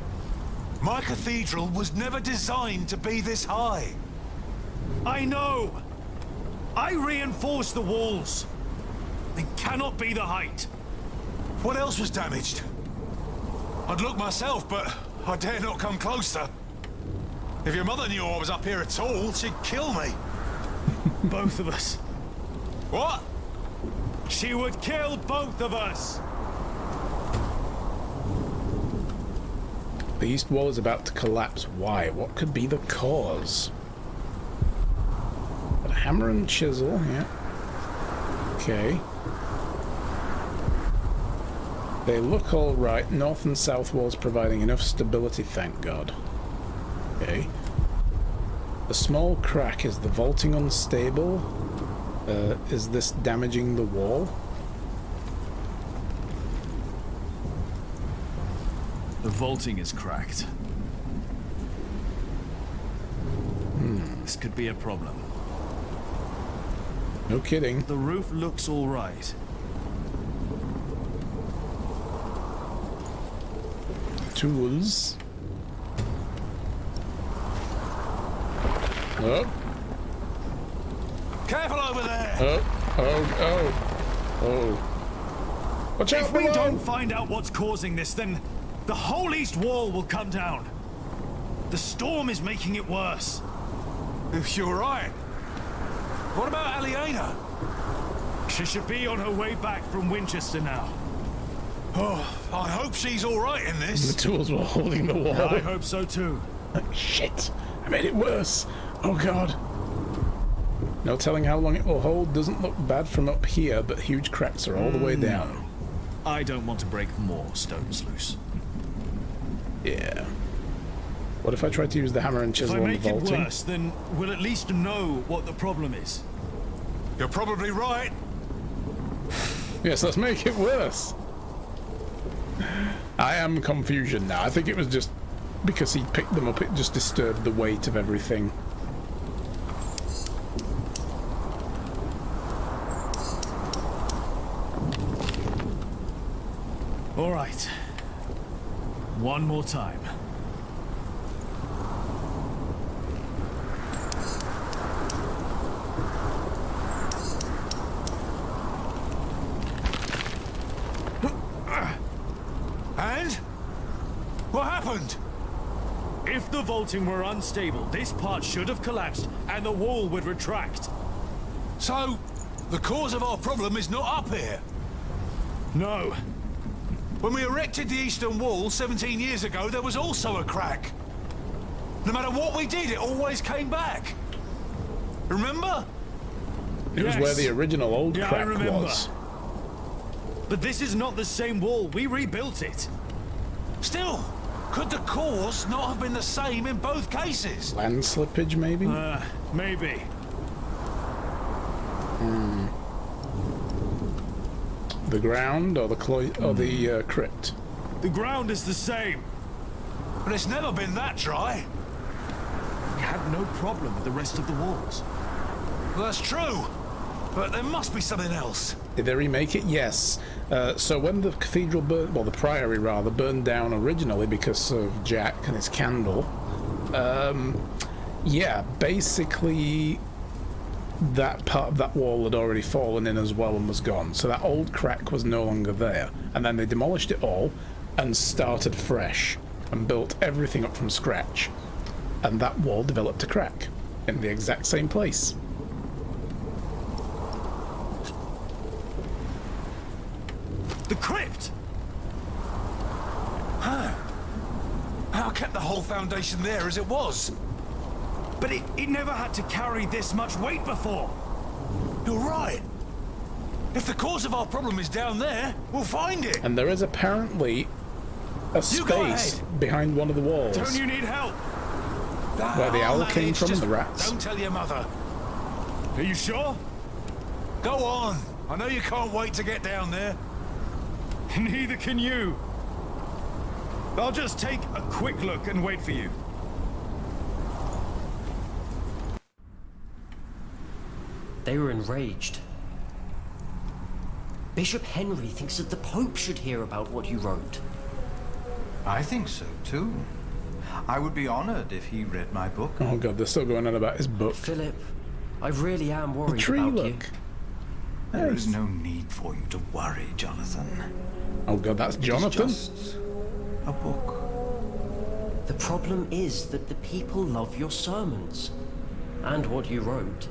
My cathedral was never designed to be this high. I know! I reinforced the walls. It cannot be the height. What else was damaged? I'd look myself, but I dare not come closer. If your mother knew I was up here at all, she'd kill me. Both of us. What? She would kill both of us! The east wall is about to collapse. Why? What could be the cause? Got a hammer and chisel, yeah. Okay. They look all right. North and south walls providing enough stability, thank God. Okay. The small crack, is the vaulting unstable? Is this damaging the wall? The vaulting is cracked. This could be a problem. No kidding. The roof looks all right. Tools. Oh. Careful over there! Oh. Watch out, if we below. don't find out what's causing this, then the whole east wall will come down. The storm is making it worse. You're right. What about Aliena? She should be on her way back from Winchester now. Oh, I hope she's all right in this. The tools were holding the wall. I hope so too. Shit. I made it worse. Oh God. No telling how long it will hold. Doesn't look bad from up here, but huge cracks are all the way down. I don't want to break more stones loose. Yeah. What if I try to use the hammer and chisel If I on the make it vaulting? worse, then we'll at least know what the problem is. You're probably right. Yes, let's make it worse. I am confusion now. I think it was just because he picked them up, it just disturbed the weight of everything. All right. One more time. What happened? If the vaulting were unstable, this part should have collapsed and the wall would retract. So, the cause of our problem is not up here? No. When we erected the Eastern Wall 17 years ago, there was also a crack. No matter what we did, it always came back. Remember? It was where the original old I crack remember. was. But this is not the same wall. We rebuilt it. Still, could the cause not have been the same in both cases? Land slippage, maybe? Maybe. The ground or the crypt? The ground is the same. But it's never been that dry. We had no problem with the rest of the walls. Well, that's true. But there must be something else. Did they remake it? Yes. So when the cathedral burned, well, the priory rather, burned down originally because of Jack and his candle, yeah, basically that part of that wall had already fallen in as well and was gone. So that old crack was no longer there. And then they demolished it all and started fresh and built everything up from scratch. And that wall developed a crack in the exact same place. The crypt! Huh. How kept the whole foundation there as it was? But it never had to carry this much weight before. You're right. If the cause of our problem is down there, we'll find it. And there is apparently a space behind one of the walls. Don't you need help? Where the owl came from and the rats. Don't tell your mother. Are you sure? Go on. I know you can't wait to get down there. Neither can you. I'll just take a quick look and wait for you. They were enraged. Bishop Henry thinks that the Pope should hear about what you wrote. I think so, too. I would be honored if he read my book. Oh god, they're still going on about his book. Philip, I really am worried the tree, about look. you. There is no need for you to worry, Jonathan. Oh god, that's Jonathan? It's just a book. The problem is that the people love your sermons and what you wrote,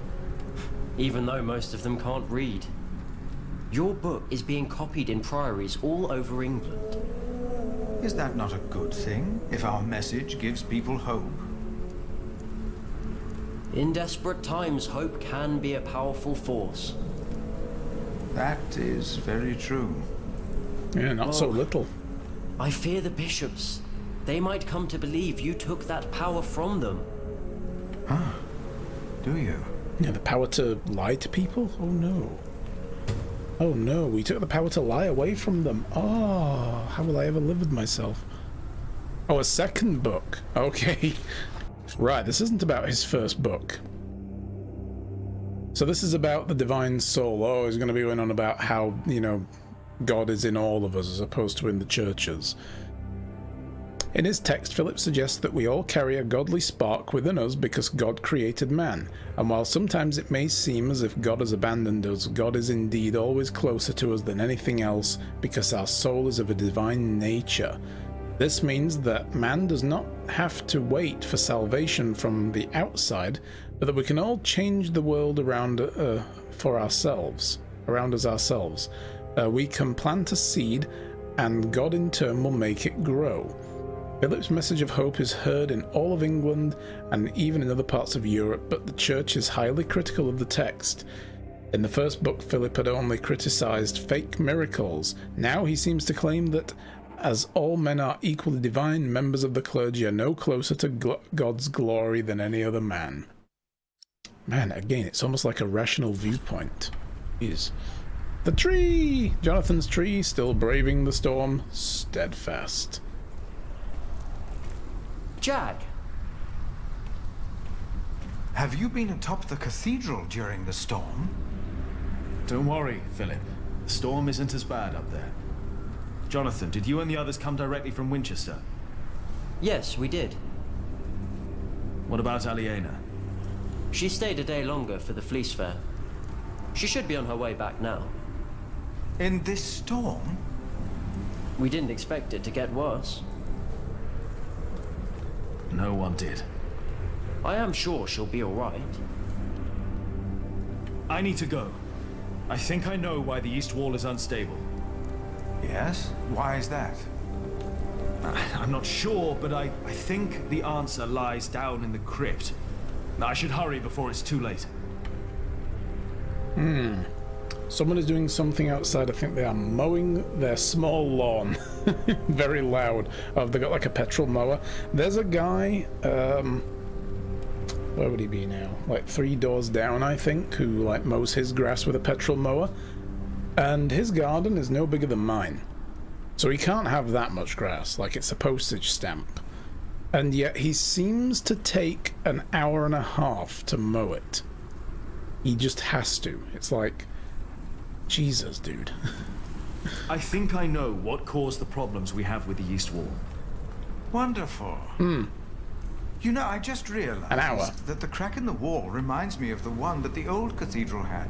even though most of them can't read. Your book is being copied in priories all over England. Is that not a good thing, if our message gives people hope? In desperate times, hope can be a powerful force. That is very true. Yeah, not so little. I fear the bishops. They might come to believe you took that power from them. Huh? Do you? Yeah, the power to lie to people? Oh no. Oh no, we took the power to lie away from them. Oh, how will I ever live with myself? Oh, a second book. Okay. Right, this isn't about his first book. So this is about the divine soul. Oh, he's going to be going on about how, you know, God is in all of us as opposed to in the churches. In his text, Philip suggests that we all carry a godly spark within us because God created man, and while sometimes it may seem as if God has abandoned us, God is indeed always closer to us than anything else because our soul is of a divine nature. This means that man does not have to wait for salvation from the outside, but that we can all change the world around for ourselves, around us ourselves. We can plant a seed, and God in turn will make it grow. Philip's message of hope is heard in all of England and even in other parts of Europe, but the church is highly critical of the text. In the first book, Philip had only criticized fake miracles. Now he seems to claim that as all men are equally divine, members of the clergy are no closer to God's glory than any other man. Man, again, it's almost like a rational viewpoint. Jeez. The tree! Jonathan's tree, still braving the storm, steadfast. Jack! Have you been atop the cathedral during the storm? Don't worry, Philip. The storm isn't as bad up there. Jonathan, did you and the others come directly from Winchester? Yes, we did. What about Aliena? She stayed a day longer for the Fleece Fair. She should be on her way back now. In this storm? We didn't expect it to get worse. No one did. I am sure she'll be alright. I need to go. I think I know why the East Wall is unstable. Yes? Why is that? I'm not sure, but I think the answer lies down in the crypt. I should hurry before it's too late. Someone is doing something outside. I think they are mowing their small lawn. Very loud. Oh, they got like a petrol mower. There's a guy, where would he be now? Like 3 doors down, I think, who like mows his grass with a petrol mower. And his garden is no bigger than mine. So he can't have that much grass, like it's a postage stamp. And yet he seems to take an hour and a half to mow it. He just has to. It's like, Jesus, dude. I think I know what caused the problems we have with the East Wall. Wonderful. You know, I just realized An hour. that the crack in the wall reminds me of the one that the old cathedral had.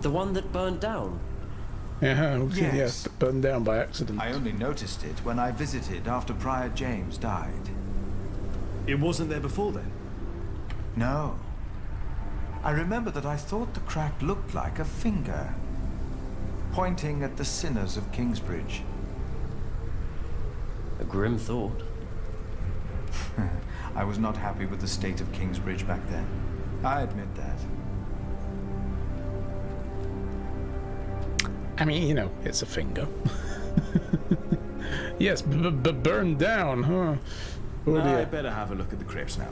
The one that burned down? Yeah, okay, Yes. burned down by accident. I only noticed it when I visited after Prior James died. It wasn't there before then? No. I remember that I thought the crack looked like a finger, pointing at the sinners of Kingsbridge. A grim thought. I was not happy with the state of Kingsbridge back then. I admit that. I mean, you know, it's a finger. Yes, but burned down, huh? Oh I dear. better have a look at the crypts now.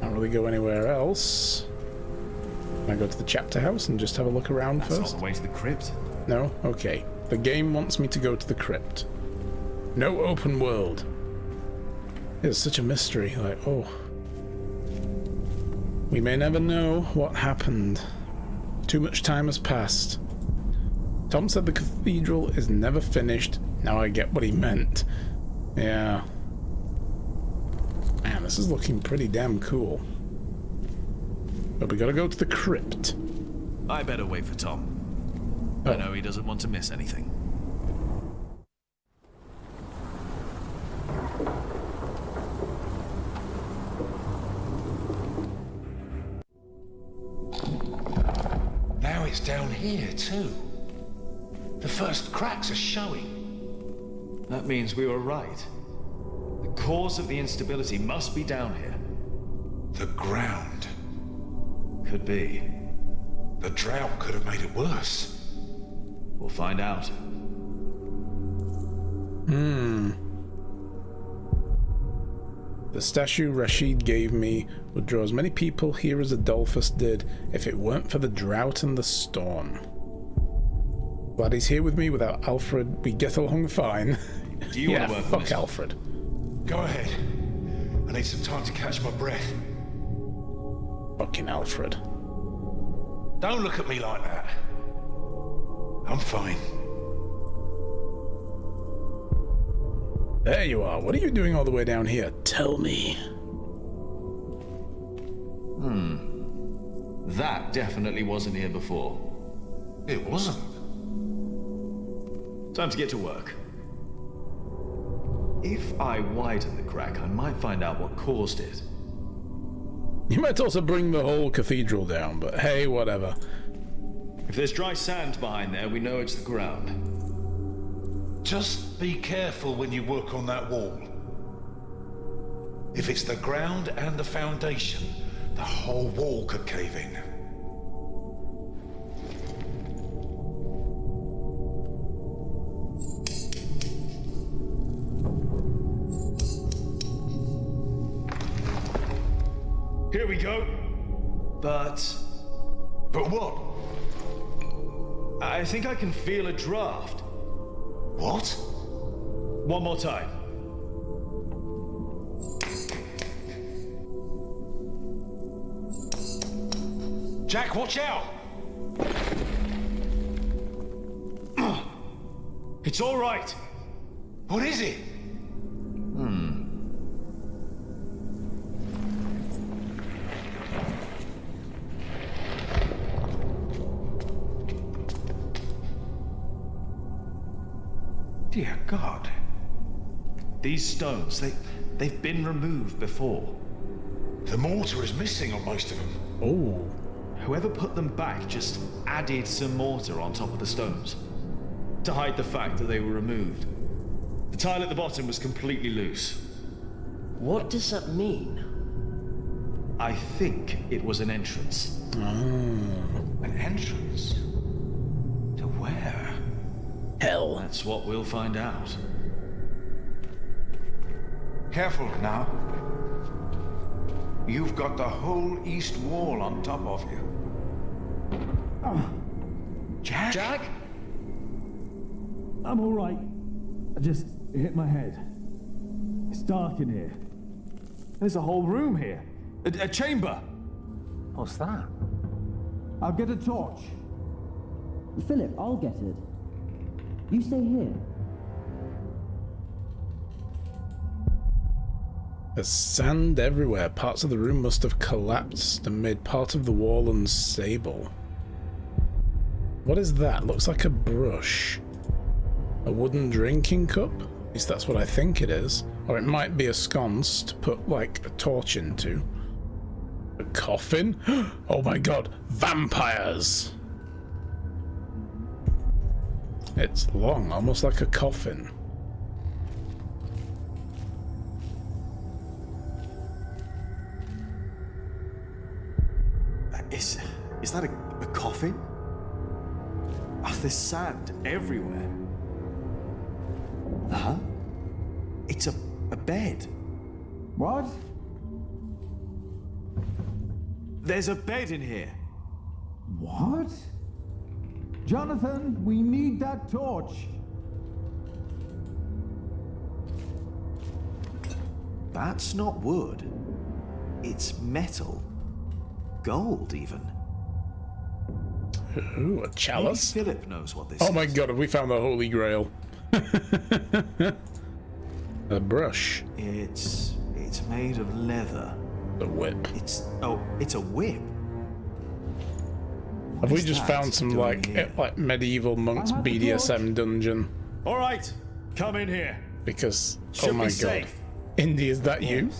Can't really go anywhere else. Can I go to the chapter house and just have a look around That's first? not the way to the crypt. No? Okay. The game wants me to go to the crypt. No open world. It's such a mystery. Like, oh. We may never know what happened. Too much time has passed. Tom said the cathedral is never finished. Now I get what he meant. Yeah. Man, this is looking pretty damn cool. But we gotta go to the crypt. I better wait for Tom. I know he doesn't want to miss anything. Now it's down here, too. The first cracks are showing. That means we were right. The cause of the instability must be down here. The ground. Could be. The drought could have made it worse. We'll find out. The statue Rashid gave me would draw as many people here as Adolphus did if it weren't for the drought and the storm. Glad he's here with me. Without Alfred, we get along fine. Do you want to work on fuck this? Alfred. Go ahead. I need some time to catch my breath. Fucking Alfred. Don't look at me like that. I'm fine. There you are. What are you doing all the way down here? Tell me. That definitely wasn't here before. It wasn't. Time to get to work. If I widen the crack, I might find out what caused it. You might also bring the whole cathedral down, but hey, whatever. If there's dry sand behind there, we know it's the ground. Just be careful when you work on that wall. If it's the ground and the foundation, the whole wall could cave in. Here we go. But what? I think I can feel a draft. What? One more time. Jack, watch out! It's all right. What is it? Dear God. These stones, they've been removed before. The mortar is missing on most of them. Oh. Whoever put them back just added some mortar on top of the stones to hide the fact that they were removed. The tile at the bottom was completely loose. What does that mean? I think it was an entrance. An entrance? To where? Hell. That's what we'll find out. Careful now. You've got the whole east wall on top of you. Jack? Jack? I'm all right. I just hit my head. It's dark in here. There's a whole room here. A chamber. What's that? I'll get a torch. Philip, I'll get it. You stay here. There's sand everywhere. Parts of the room must have collapsed and made part of the wall unstable. What is that? Looks like a brush. A wooden drinking cup? At least that's what I think it is. Or it might be a sconce to put, like, a torch into. A coffin? Oh my god, vampires! It's long, almost like a coffin. Is that a coffin? Oh, there's sand everywhere. Huh? It's a bed. What? There's a bed in here. What? Jonathan, we need that torch. That's not wood. It's metal. Gold, even. Ooh, a chalice? Maybe Philip knows what this Oh is. my god, have we found the Holy Grail? A brush. It's made of leather. A whip. It's a whip. Have we is just that found some doing like medieval monks I have the BDSM dungeon? All right, come in here. Because Should oh my be god, safe. Indy, is that you?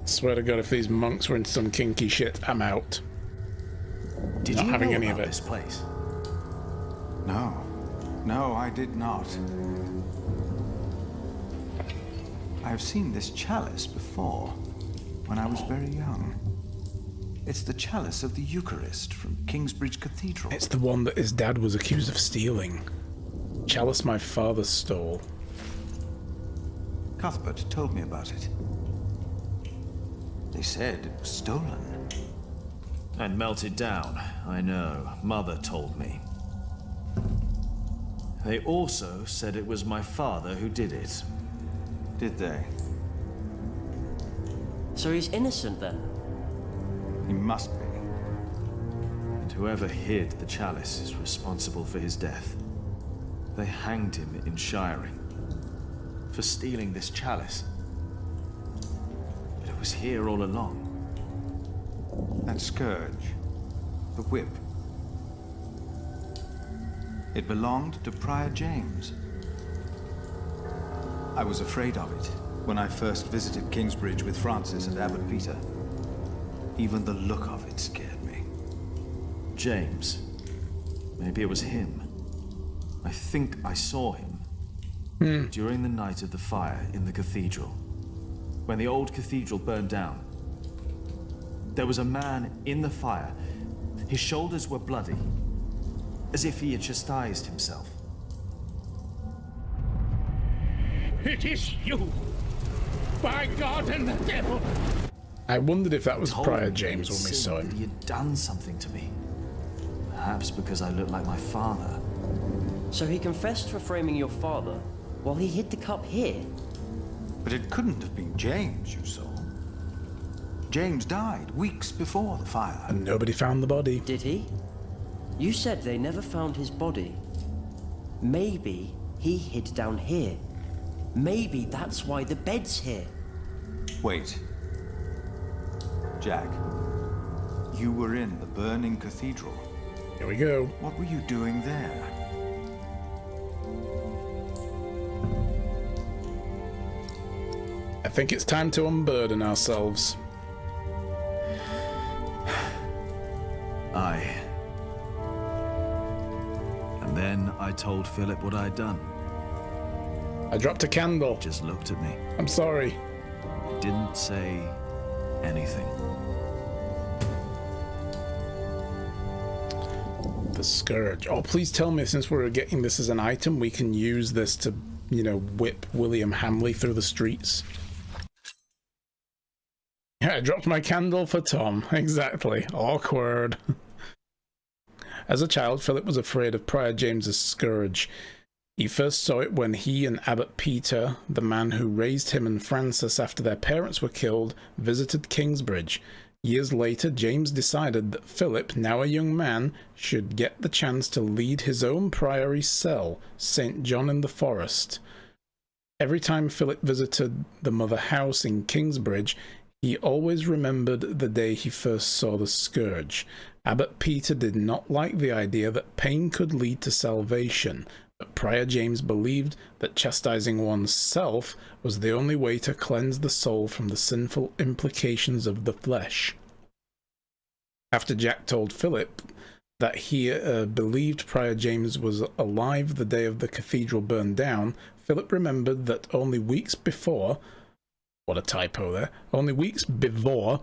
Swear to God, if these monks were into some kinky shit, I'm out. Did Not you having know any about of it. this place? No, I did not. I have seen this chalice before, when I was very young. It's the chalice of the Eucharist from Kingsbridge Cathedral. It's the one that his dad was accused of stealing. Chalice my father stole. Cuthbert told me about it. They said it was stolen. And melted down, I know. Mother told me. They also said it was my father who did it. Did they? So he's innocent then? He must be. And whoever hid the chalice is responsible for his death. They hanged him in Shiring for stealing this chalice. But it was here all along. That scourge, the whip. It belonged to Prior James. I was afraid of it when I first visited Kingsbridge with Francis and Abbot Peter. Even the look of it scared me. James. Maybe it was him. I think I saw him during the night of the fire in the cathedral. When the old cathedral burned down, there was a man in the fire. His shoulders were bloody, as if he had chastised himself. It is you! By God and the devil! I wondered if that was Told Prior me James when we saw that him. He had done something to me. Perhaps because I looked like my father. So he confessed for framing your father while he hid the cup here? But it couldn't have been James you saw. James died weeks before the fire. And nobody found the body. Did he? You said they never found his body. Maybe he hid down here. Maybe that's why the bed's here. Wait. Jack, you were in the burning cathedral. Here we go. What were you doing there? I think it's time to unburden ourselves. Aye. And then I told Philip what I'd done. I dropped a candle. He just looked at me. I'm sorry. He didn't say anything. The Scourge. Oh, please tell me, since we're getting this as an item, we can use this to, you know, whip William Hamley through the streets. Yeah, I dropped my candle for Tom. Exactly. Awkward. As a child, Philip was afraid of Prior James's scourge. He first saw it when he and Abbot Peter, the man who raised him and Francis after their parents were killed, visited Kingsbridge. Years later, James decided that Philip, now a young man, should get the chance to lead his own priory cell, St. John in the Forest. Every time Philip visited the mother house in Kingsbridge, he always remembered the day he first saw the scourge. Abbot Peter did not like the idea that pain could lead to salvation, but Prior James believed that chastising one's self was the only way to cleanse the soul from the sinful implications of the flesh. After Jack told Philip that he believed Prior James was alive the day of the cathedral burned down, Philip remembered that only weeks before, what a typo there, only weeks before,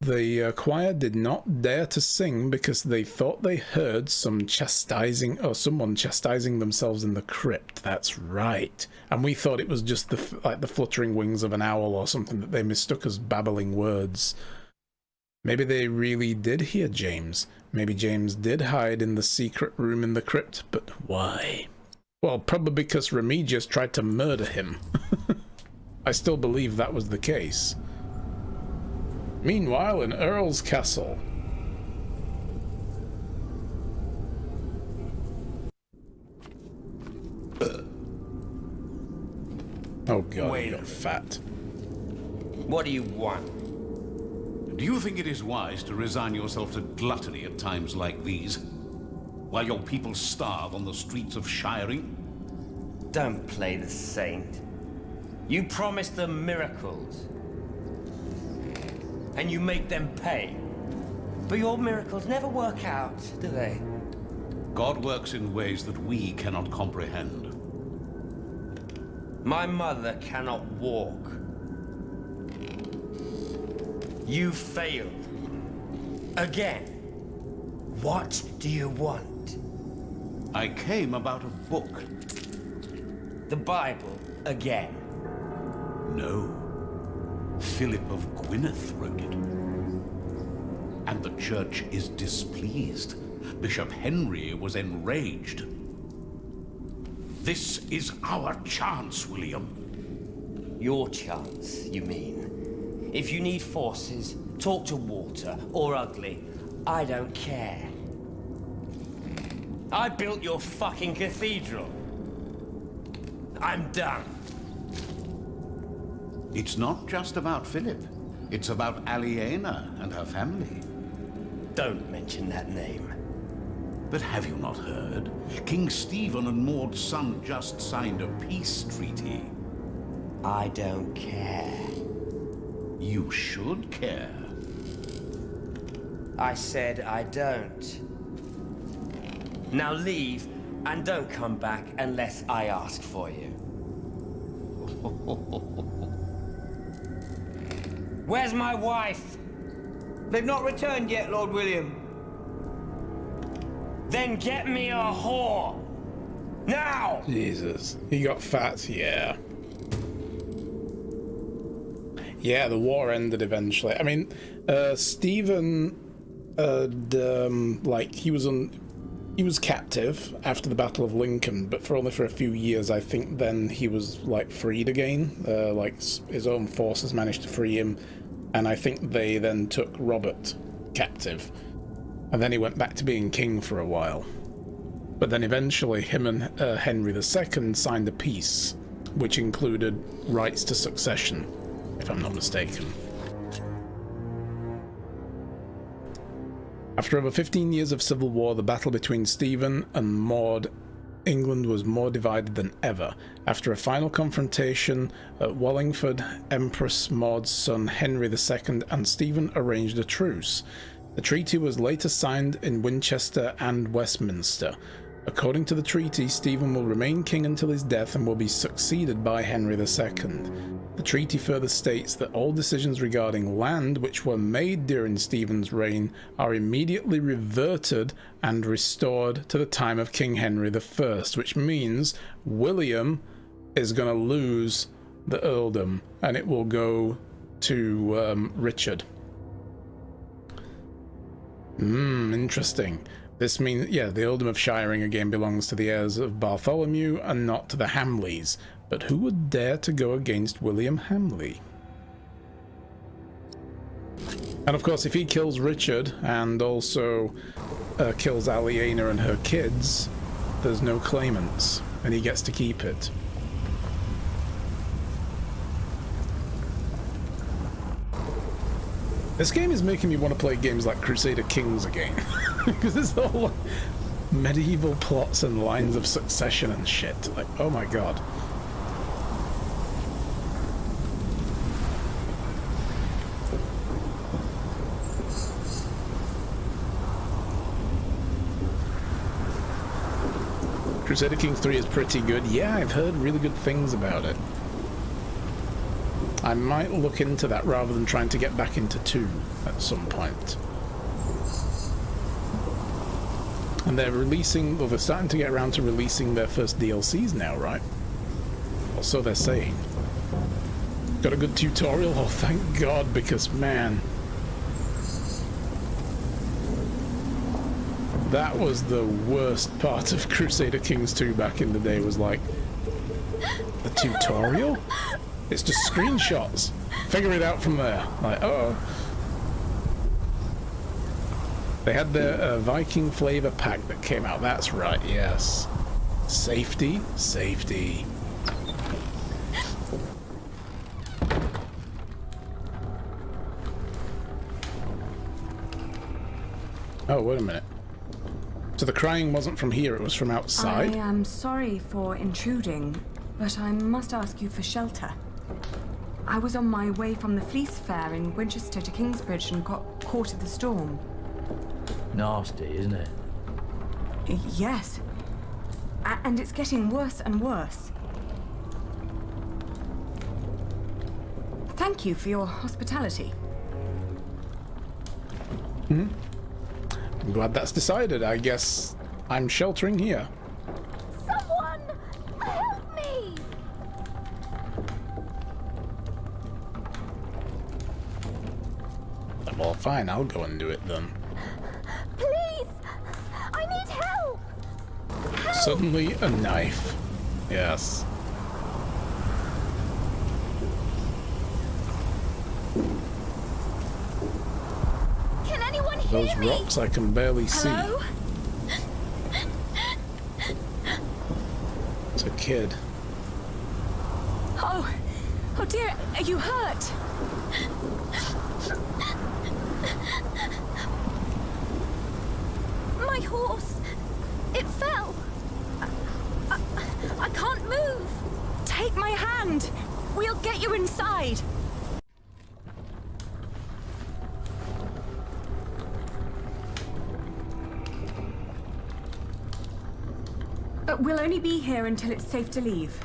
the choir did not dare to sing because they thought they heard someone chastising themselves in the crypt. That's right. And we thought it was just the fluttering wings of an owl or something that they mistook as babbling words. Maybe they really did hear James. Maybe James did hide in the secret room in the crypt, but why? Well, probably because Remigius tried to murder him. I still believe that was the case. Meanwhile, in Earl's castle. Oh god, you're fat. What do you want? Do you think it is wise to resign yourself to gluttony at times like these, while your people starve on the streets of Shiring? Don't play the saint. You promise them miracles, and you make them pay. But your miracles never work out, do they? God works in ways that we cannot comprehend. My mother cannot walk. You failed. Again. What do you want? I came about a book. The Bible again? No. Philip of Gwynedd wrote it. And the church is displeased. Bishop Henry was enraged. This is our chance, William. Your chance, you mean? If you need forces, talk to Walter or Ugly. I don't care. I built your fucking cathedral. I'm done. It's not just about Philip. It's about Aliena and her family. Don't mention that name. But have you not heard? King Stephen and Maud's son just signed a peace treaty. I don't care. You should care. I said I don't. Now leave, and don't come back unless I ask for you. Where's my wife? They've not returned yet, Lord William. Then get me a whore! Now! Jesus. He got fat, yeah. Yeah, the war ended eventually. I mean, Stephen, he was captive after the Battle of Lincoln, but only for a few years. I think then he was freed again. His own forces managed to free him, and I think they then took Robert captive, and then he went back to being king for a while. But then eventually, him and Henry II signed a peace, which included rights to succession, if I'm not mistaken. After over 15 years of civil war, the battle between Stephen and Maud England was more divided than ever. After a final confrontation at Wallingford, Empress Maud's son Henry II and Stephen arranged a truce. The treaty was later signed in Winchester and Westminster. According to the treaty, Stephen will remain king until his death and will be succeeded by Henry II. The treaty further states that all decisions regarding land which were made during Stephen's reign are immediately reverted and restored to the time of King Henry I, which means William is going to lose the earldom and it will go to Richard. Interesting. This means, yeah, the earldom of Shiring again belongs to the heirs of Bartholomew and not to the Hamleys. But who would dare to go against William Hamley? And of course, if he kills Richard and also kills Aliena and her kids, there's no claimants, and he gets to keep it. This game is making me want to play games like Crusader Kings again. Because it's all medieval plots and lines of succession and shit. Like, oh my god. Crusader Kings 3 is pretty good. Yeah, I've heard really good things about it. I might look into that rather than trying to get back into 2 at some point. And they're releasing, well, they're starting to get around to releasing their first DLCs now, right? Or so they're saying. Got a good tutorial? Oh, thank God, because, man, that was the worst part of Crusader Kings 2 back in the day, was like, the tutorial? It's just screenshots. Figure it out from there. Like, uh-oh. They had their Viking flavor pack that came out. That's right, yes. Safety, safety. Oh, wait a minute. So the crying wasn't from here, it was from outside? I am sorry for intruding, but I must ask you for shelter. I was on my way from the Fleece Fair in Winchester to Kingsbridge and got caught in the storm. Nasty, isn't it? Yes. And it's getting worse and worse. Thank you for your hospitality. I'm glad that's decided. I guess I'm sheltering here. Someone help me! Well, fine, I'll go and do it then. Please! I need help! Help! Suddenly a knife. Yes. Can anyone hear Those me? rocks I can barely Hello? see. It's a kid. Oh dear, are you hurt? My horse! It fell! I can't move! Take my hand! We'll get you inside! We'll only be here until it's safe to leave.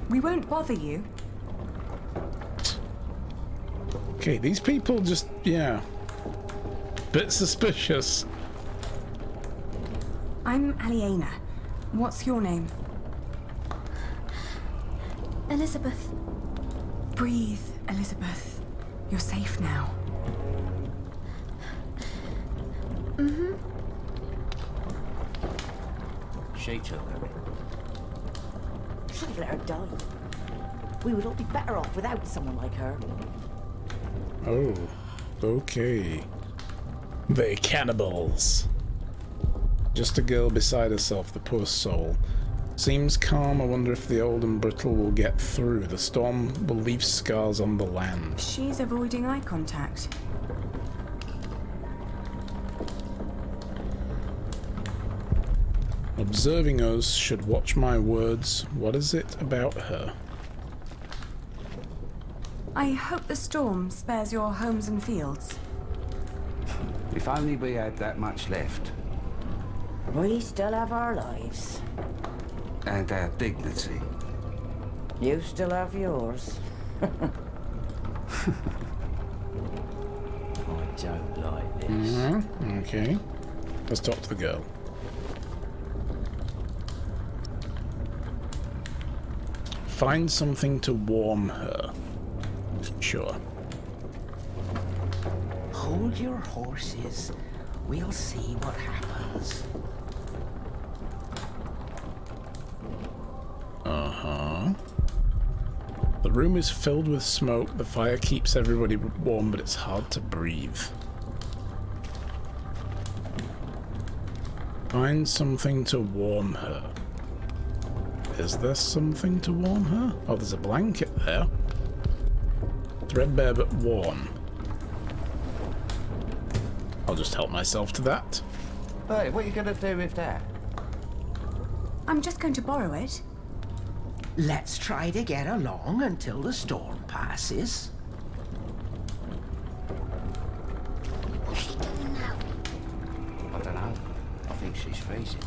We won't bother you. Okay, these people just, yeah, bit suspicious. I'm Aliena. What's your name? Elizabeth. Breathe, Elizabeth. You're safe now. Mm-hmm. She took her. Should have let her die. We would all be better off without someone like her. Oh, okay. They cannibals. Just a girl beside herself, the poor soul. Seems calm. I wonder if the old and brittle will get through. The storm will leave scars on the land. She's avoiding eye contact. Observing us should watch my words. What is it about her? I hope the storm spares your homes and fields. If only we had that much left. We still have our lives. And our dignity. You still have yours. I don't like this. Okay. Let's talk to the girl. Find something to warm her. Sure. Hold your horses. We'll see what happens. Uh-huh. The room is filled with smoke. The fire keeps everybody warm, but it's hard to breathe. Find something to warm her. Is there something to warm her? Oh, there's a blanket there. Threadbare but warm. I'll just help myself to that. Hey, what are you going to do with that? I'm just going to borrow it. Let's try to get along until the storm passes. What's she doing now? I don't know. I think she's freezing.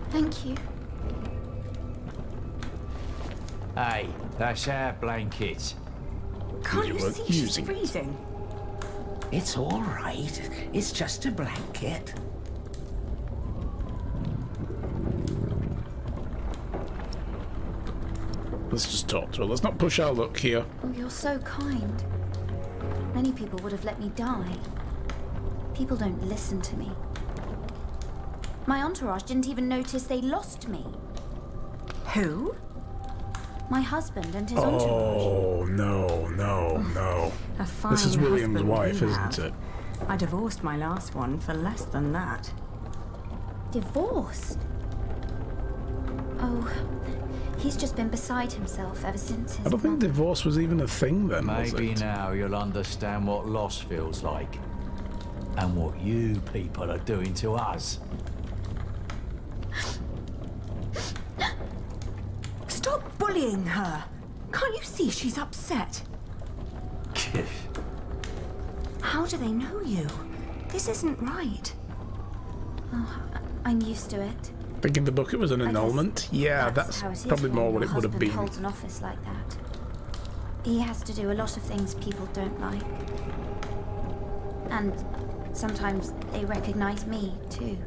Thank you. Hey, that's our blanket. Can't you see she's freezing? It's all right. It's just a blanket. Let's just talk to her. Let's not push our luck here. Oh, you're so kind. Many people would have let me die. People don't listen to me. My entourage didn't even notice they lost me. Who? My husband and his entourage. Oh, no, no, no. A fine This is William's husband wife, you isn't have. it? I divorced my last one for less than that. Divorced? Oh, he's just been beside himself ever since his I don't think divorce was even a thing then, was Maybe it? now you'll understand what loss feels like. And what you people are doing to us. Stop bullying her! Can't you see she's upset? How do they know you? This isn't right. Oh, I'm used to it. I think in the book it was an annulment. Yeah, that's How it is probably when more what your it would have husband been. holds an office like that. He has to do a lot of things people don't like. And sometimes they recognize me, too.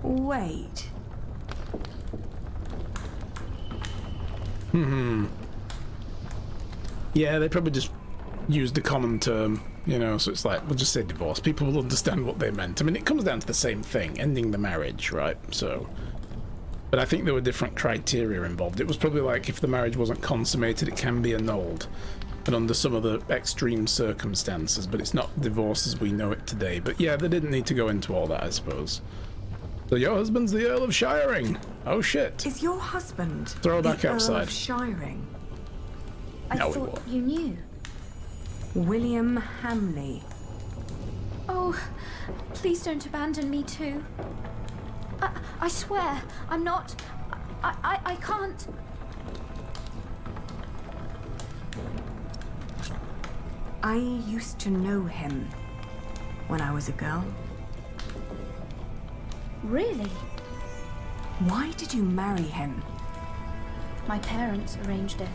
Wait. Yeah, they probably just used a common term, you know, so it's like, we'll just say divorce. People will understand what they meant. I mean, it comes down to the same thing, ending the marriage, right? So, but I think there were different criteria involved. It was probably like, if the marriage wasn't consummated, it can be annulled. And under some of the extreme circumstances, but it's not divorce as we know it today. But yeah, they didn't need to go into all that, I suppose. So your husband's the Earl of Shiring. Oh shit. Is your husband Throw her back the Earl outside. of Shiring? I No, we thought won't. you knew. William Hamley. Oh, please don't abandon me too. I swear, I'm not. I can't. I used to know him when I was a girl. Really? Why did you marry him? My parents arranged it.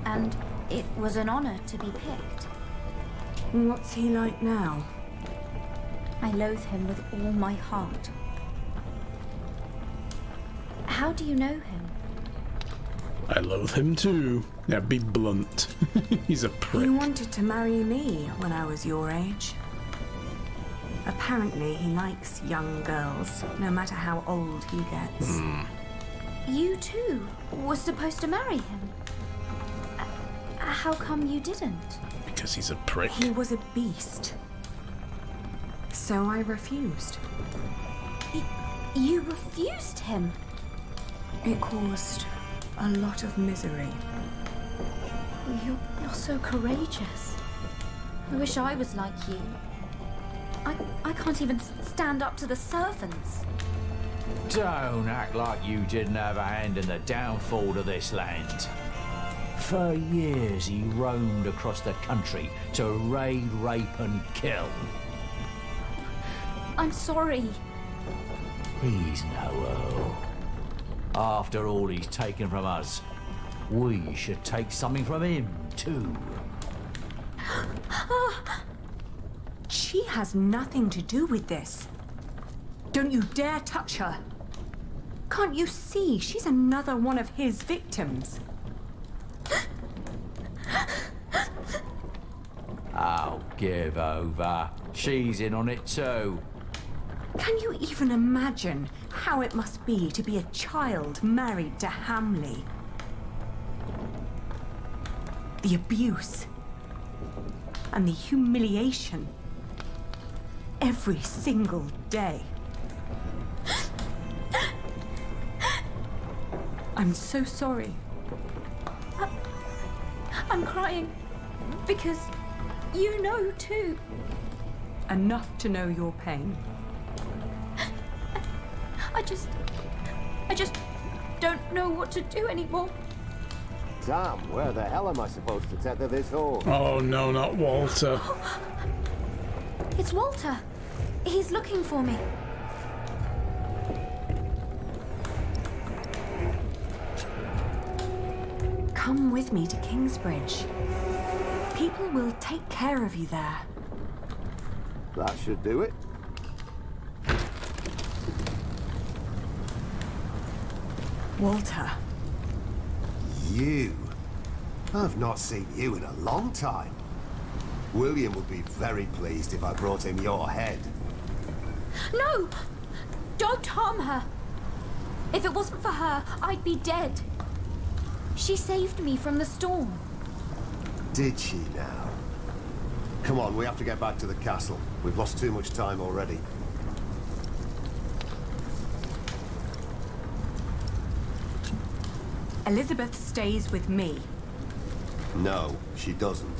And it was an honor to be picked. What's he like now? I loathe him with all my heart. How do you know him? I loathe him too. Yeah, be blunt. He's a prick. He wanted to marry me when I was your age. Apparently, he likes young girls, no matter how old he gets. You too were supposed to marry him. How come you didn't? Because he's a prick. He was a beast. So I refused. You refused him? It caused a lot of misery. You're so courageous. I wish I was like you. I can't even stand up to the servants. Don't act like you didn't have a hand in the downfall of this land. For years he roamed across the country to raid, rape and kill. I'm sorry. He's no earl. After all he's taken from us, we should take something from him too. She has nothing to do with this. Don't you dare touch her. Can't you see she's another one of his victims? Oh, give over. She's in on it too. Can you even imagine how it must be to be a child married to Hamley? The abuse and the humiliation every single day. I'm so sorry. I'm crying because you know too. Enough to know your pain. I just don't know what to do anymore. Sam, where the hell am I supposed to tether this horse? Oh no, not Walter. It's Walter. He's looking for me. Come with me to Kingsbridge. People will take care of you there. That should do it. Walter. You? I've not seen you in a long time. William would be very pleased if I brought him your head. No! Don't harm her. If it wasn't for her, I'd be dead. She saved me from the storm. Did she now? Come on, we have to get back to the castle. We've lost too much time already. Elizabeth stays with me. No, she doesn't.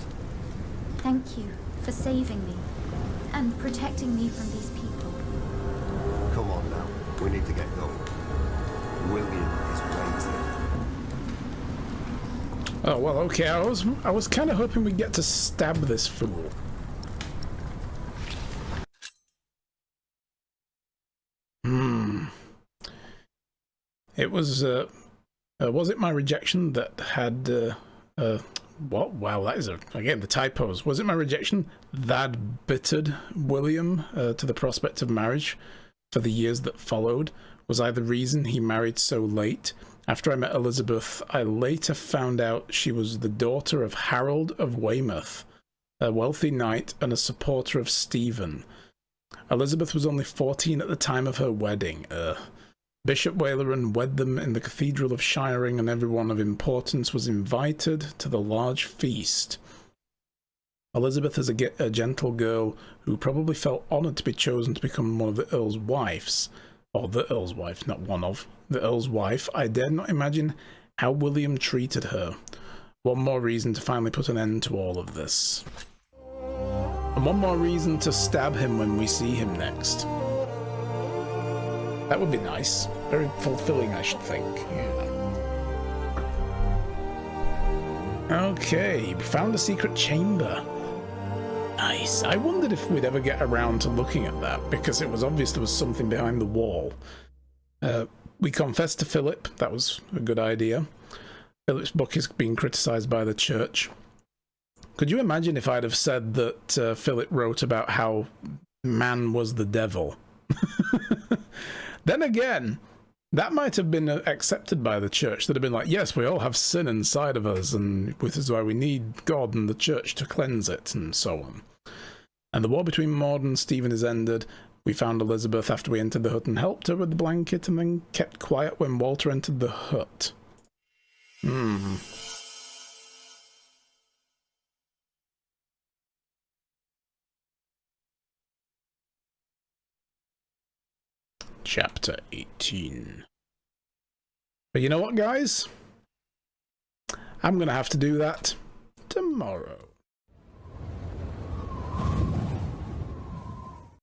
Thank you for saving me and protecting me from these people. Come on now, we need to get going. William is waiting. Oh well, okay. I was kind of hoping we'd get to stab this fool. It was it my rejection that had what? Wow, that is again the typos. Was it my rejection that bittered William to the prospect of marriage for the years that followed? Was I the reason he married so late? After I met Elizabeth, I later found out she was the daughter of Harold of Weymouth, a wealthy knight and a supporter of Stephen. Elizabeth was only 14 at the time of her wedding. Bishop Waleran wed them in the Cathedral of Shiring, and everyone of importance was invited to the large feast. Elizabeth is a gentle girl who probably felt honoured to be chosen to become one of the Earl's wives. Or the Earl's wife, not one of. The Earl's wife. I dare not imagine how William treated her. One more reason to finally put an end to all of this. And one more reason to stab him when we see him next. That would be nice. Very fulfilling, I should think. Yeah. Okay, we found a secret chamber. Nice. I wondered if we'd ever get around to looking at that, because it was obvious there was something behind the wall. We confessed to Philip. That was a good idea. Philip's book is being criticised by the church. Could you imagine if I'd have said that Philip wrote about how man was the devil? Then again, that might have been accepted by the church. They'd have been like, yes, we all have sin inside of us, and this is why we need God and the church to cleanse it, and so on. And the war between Maud and Stephen is ended. We found Elizabeth after we entered the hut and helped her with the blanket, and then kept quiet when Walter entered the hut. Chapter 18. But you know what, guys? I'm going to have to do that tomorrow.